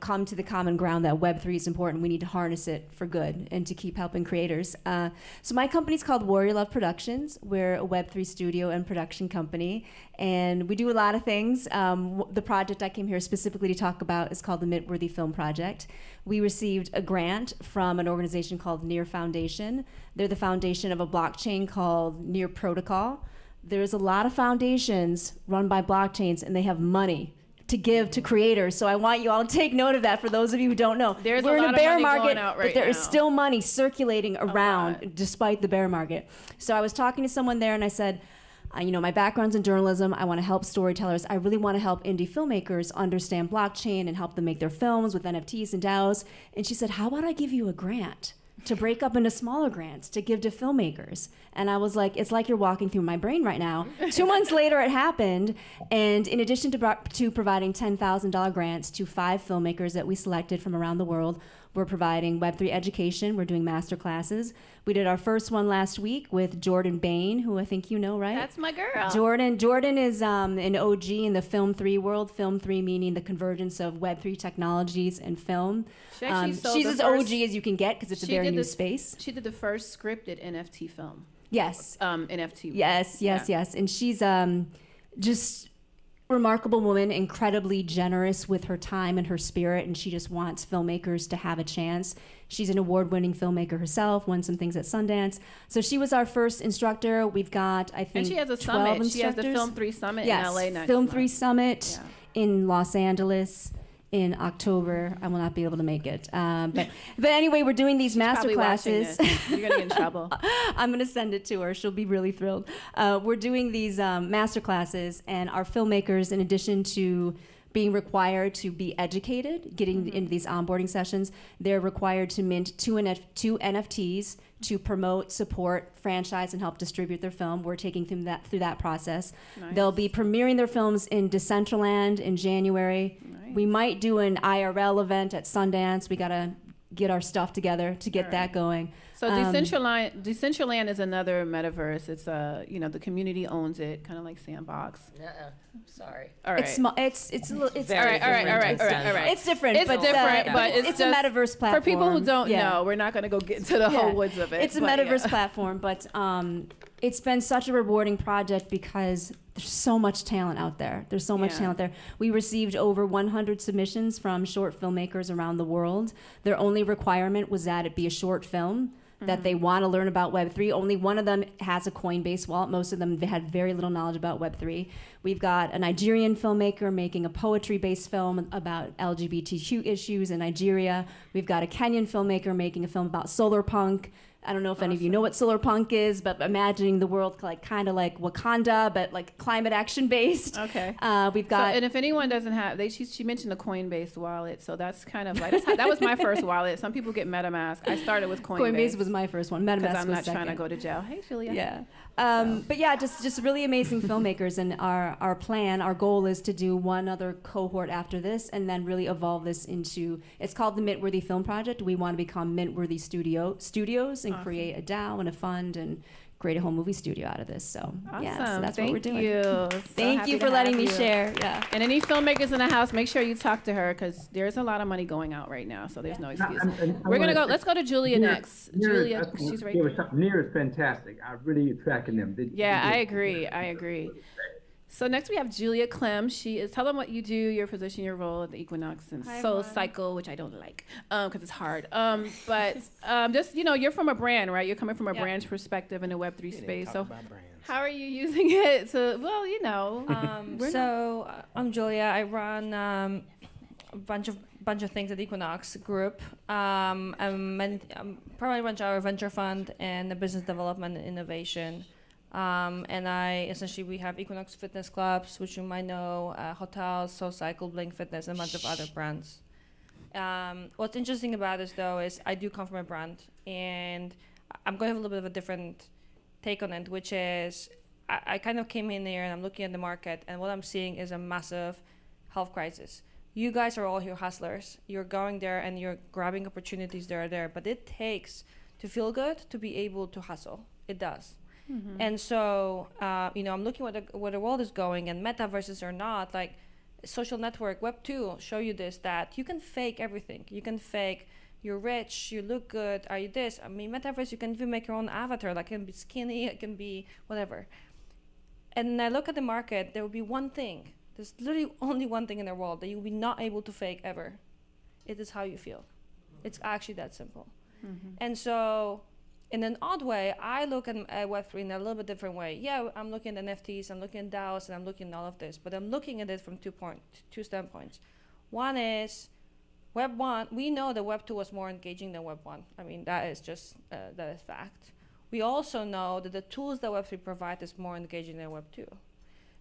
come to the common ground that Web3 is important. We need to harness it for good and to keep helping creators. So my company's called Warrior Love Productions. We're a Web3 studio and production company, and we do a lot of things. The project I came here specifically to talk about is called the Midworthy Film Project. We received a grant from an organization called Near Foundation. They're the foundation of a blockchain called Near Protocol. There's a lot of foundations run by blockchains, and they have money to give to creators. So I want you all to take note of that for those of you who don't know. There's We're a in lot a bear of money market, going out but right there is now. still money circulating lot. around despite the bear market. So I was talking to someone there and I said, my background's in journalism. I want to help storytellers. I really want to help indie filmmakers understand blockchain and help them make their films with NFTs and DAOs. And she said, how about I give you a grant to break up into smaller grants to give to filmmakers? And I was like, it's like you're walking through my brain right now. 2 months later, it happened. And in addition to providing $10,000 grants to 5 filmmakers that we selected from around the world, we're providing Web3 education. We're doing master classes. We did our first one last week with Jordan Bain, who I think you know, right? That's my girl. Jordan is an OG in the Film 3 world. Film 3 meaning the convergence of Web3 technologies and film. She actually sold She's the as first- OG as you can get because it's a very new space. She did the first scripted NFT film. Yes. NFT. Yes. And she's just remarkable woman, incredibly generous with her time and her spirit, and she just wants filmmakers to have a chance. She's an award-winning filmmaker herself, won some things at Sundance. So she was our first instructor. We've got, I think, And she has a 12 summit. She has the instructors. Film 3 Summit Yes, in LA next Film month. 3 Summit Yeah. in Los Angeles in October. I will not be able to make it. But anyway, we're doing these master Probably watching classes. this. You're gonna get in trouble. I'm going to send it to her. She'll be really thrilled. We're doing these master classes, and our filmmakers, in addition to being required to be educated, getting into these onboarding sessions, they're required to mint two NFTs to promote, support, franchise, and help distribute their film. We're taking them through that process. Nice. They'll be premiering their films in Decentraland in January. Nice. We might do an IRL event at Sundance. We got to get our stuff together to get that going. So Decentraland is another metaverse. It's the community owns it, kind of like Sandbox. Sorry. All right. It's small. It's a little. It's Very all right. different. It's different. It's but, different, but it's a just- metaverse platform. For people who don't Yeah. know, we're not going to go get into the whole woods of it. It's a but metaverse yeah. platform, but it's been such a rewarding project because there's so much talent out there. There's so much Yeah. talent there. We received over 100 submissions from short filmmakers around the world. Their only requirement was that it be a short film. that they want to learn about Web3. Only one of them has a Coinbase wallet. Most of them, they had very little knowledge about Web3. We've got a Nigerian filmmaker making a poetry-based film about LGBTQ issues in Nigeria. We've got a Kenyan filmmaker making a film about solar punk. I don't know if any of you know what solar punk is, but imagining the world kind of like Wakanda, but like climate action based. Okay. We've got. And if anyone doesn't have, she mentioned the Coinbase wallet, so that's kind of like that was my first wallet. Some people get MetaMask. I started with Coinbase. Coinbase was my first one. MetaMask was I'm not second. trying to go to jail. Hey, Julia. Yeah. But yeah, just really amazing filmmakers, and our goal is to do one other cohort after this, and then really evolve this into. It's called the Mintworthy Film Project. We want to become Mintworthy Studios and create a DAO and a fund and create a whole movie studio out of this. So yeah, so that's what we're doing. Thank you for letting me share. Yeah. And any filmmakers in the house, make sure you talk to her because there's a lot of money going out right now, so there's no excuse. We're gonna go. Let's go to Julia next. Julia, she's right there. Near is fantastic. I'm really tracking them. I agree. So next we have Julia Clem. She is, tell them what you do, your position, your role at the Equinox and Soul Cycle, which I don't like because it's hard. But just, you're from a brand, right? You're coming from a brand perspective in the Web3 space. So how are you using it to, I'm Julia. I run a bunch of things at Equinox Group. I'm probably run our venture fund and the business development and innovation. And we have Equinox Fitness Clubs, which you might know, hotels, Soul Cycle, Blink Fitness, and a bunch of other brands. What's interesting about this, though, is I do come from a brand, and I'm going to have a little bit of a different take on it, which is I kind of came in here and I'm looking at the market, and what I'm seeing is a massive health crisis. You guys are all here hustlers. You're going there and you're grabbing opportunities there, but it takes to feel good to be able to hustle. It does. Mm-hmm. And so, I'm looking where the world is going, and metaverses or not, like social network, Web 2 show you this, that you can fake everything. You can fake you're rich, you look good, are you this? I mean, metaverse, you can even make your own avatar. Like, it can be skinny, it can be whatever. And I look at the market, there will be one thing. There's literally only one thing in the world that you will be not able to fake ever. It is how you feel. It's actually that simple. Mm-hmm. And so, in an odd way, I look at Web3 in a little bit different way. Yeah, I'm looking at NFTs, I'm looking at DAOs, and I'm looking at all of this, but I'm looking at it from two standpoints. One is Web 1. We know that Web 2 was more engaging than Web 1. I mean, that is just that is fact. We also know that the tools that Web 3 provide is more engaging than Web 2.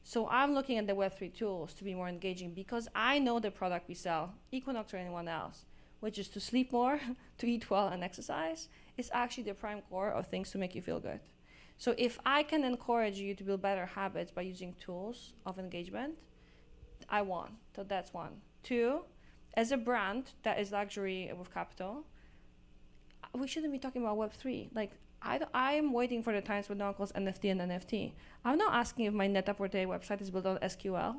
So I'm looking at the Web 3 tools to be more engaging because I know the product we sell, Equinox or anyone else, which is to sleep more, to eat well, and exercise, is actually the prime core of things to make you feel good. So if I can encourage you to build better habits by using tools of engagement, I won. So that's one. Two, as a brand that is luxury with capital, we shouldn't be talking about Web3. Like, I'm waiting for the times when no one calls NFT and NFT. I'm not asking if my Net-a-Porter website is built on SQL.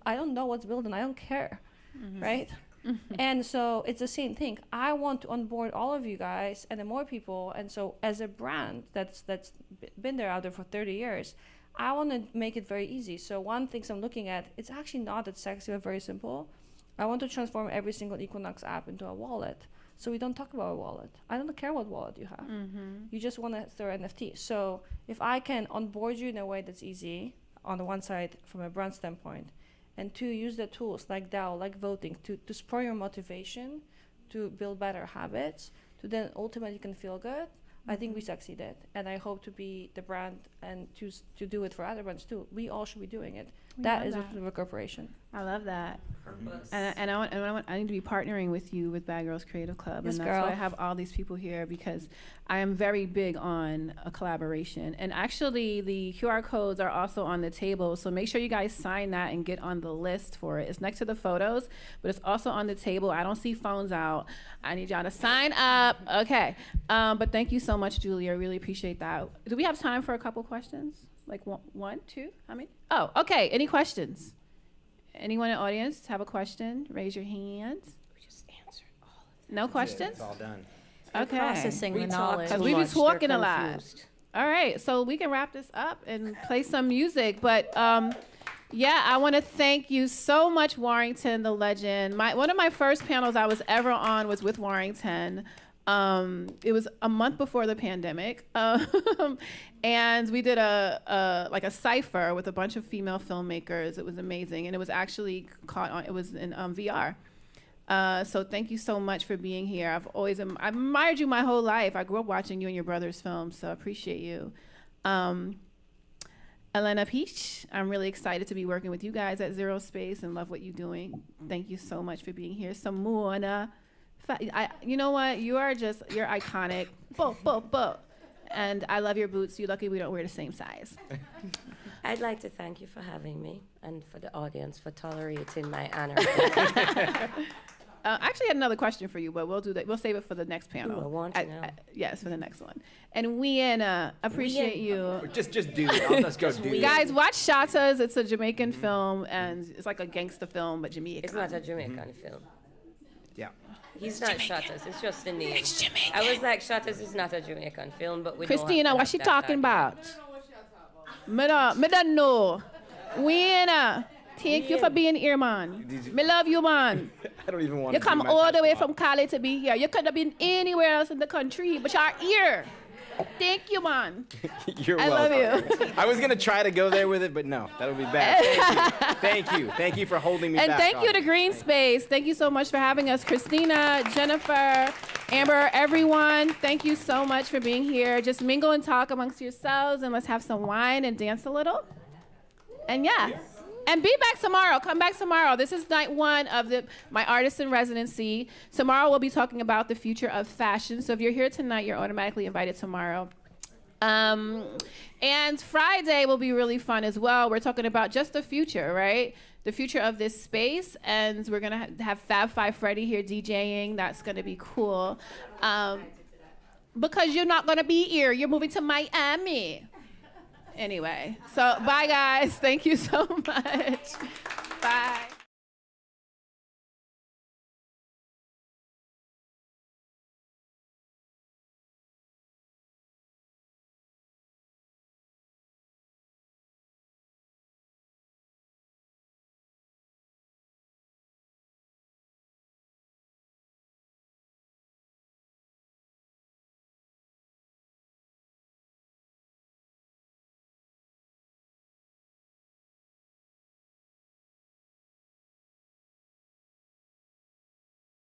I don't know what's built and I don't care, right? And so it's the same thing. I want to onboard all of you guys and then more people. And so as a brand that's been there out there for 30 years, I want to make it very easy. So one thing I'm looking at, it's actually not that sexy but very simple. I want to transform every single Equinox app into a wallet. So we don't talk about a wallet. I don't care what wallet you have. You just want to store NFT. So if I can onboard you in a way that's easy, on the one side from a brand standpoint, and two, use the tools like DAO, like voting, to spur your motivation to build better habits, to then ultimately you can feel good, I think we succeeded. And I hope to be the brand and to do it for other brands too. We all should be doing it. That is a corporation. I love that. And I need to be partnering with you with Grrls Creative Club. Yes, and that's why I have all these people here, because I am very big on a collaboration. And actually, the QR codes are also on the table. So make sure you guys sign that and get on the list for it. It's next to the photos, but it's also on the table. I don't see phones out. I need y'all to sign up. Okay. But thank you so much, Julia. I really appreciate that. Do we have time for a couple questions? Like one, two? How many? Oh, okay. Any questions? Anyone in the audience have a question? Raise your hand. We just answered all of them. No questions? It's all done. Okay. Processing the knowledge. Because we've been talking a lot. All right. So we can wrap this up and play some music. But yeah, I want to thank you so much, Warrington, the legend. One of my first panels I was ever on was with Warrington. It was a month before the pandemic, and we did a cipher with a bunch of female filmmakers. It was amazing, and it was actually caught on. It was in VR. So thank you so much for being here. I've admired you my whole life. I grew up watching you and your brother's films, so I appreciate you. Elena Peach, I'm really excited to be working with you guys at Zero Space and love what you're doing. Thank you so much for being here. Simone, you know what? You're iconic. And I love your boots. You're lucky we don't wear the same size. I'd like to thank you for having me and for the audience for tolerating my anarchy. I actually had another question for you, but we'll do that. We'll save it for the next panel. Ooh, I want to know. Yes, for the next one. And Wienna, appreciate you. Just do it. Let's go do it. Guys, watch Shatas. It's a Jamaican film, and it's like a gangster film, but Jamaican. It's not a Jamaican film. Yeah. He's not Shatas. It's just the name. It's Jamaican. I was like, Shatas is not a Jamaican film, but we Christina, don't what she talking about? Me don't know. Wienna, thank you for being here, man. Me love you, man. I don't even want You to come do my all the way best, from Cali to be here. You could have been anywhere else in the country, but you're here. Thank you, man. You're I welcome. love you. I was going to try to go there with it, but no, that would be bad. Thank you. Thank you for holding me And back. thank you to Greene Space. Thank you so much for having us. Christina, Jennifer, Amber, everyone, thank you so much for being here. Just mingle and talk amongst yourselves, and let's have some wine and dance a little. And yeah. And be back tomorrow. Come back tomorrow. This is night one of my artist in residency. Tomorrow we'll be talking about the future of fashion. So if you're here tonight, you're automatically invited tomorrow. And Friday will be really fun as well. We're talking about just the future, right? The future of this space. And we're going to have Fab Five Freddy here DJing. That's going to be cool. Because you're not going to be here. You're moving to Miami. Anyway, so bye, guys. Thank you so much. Bye.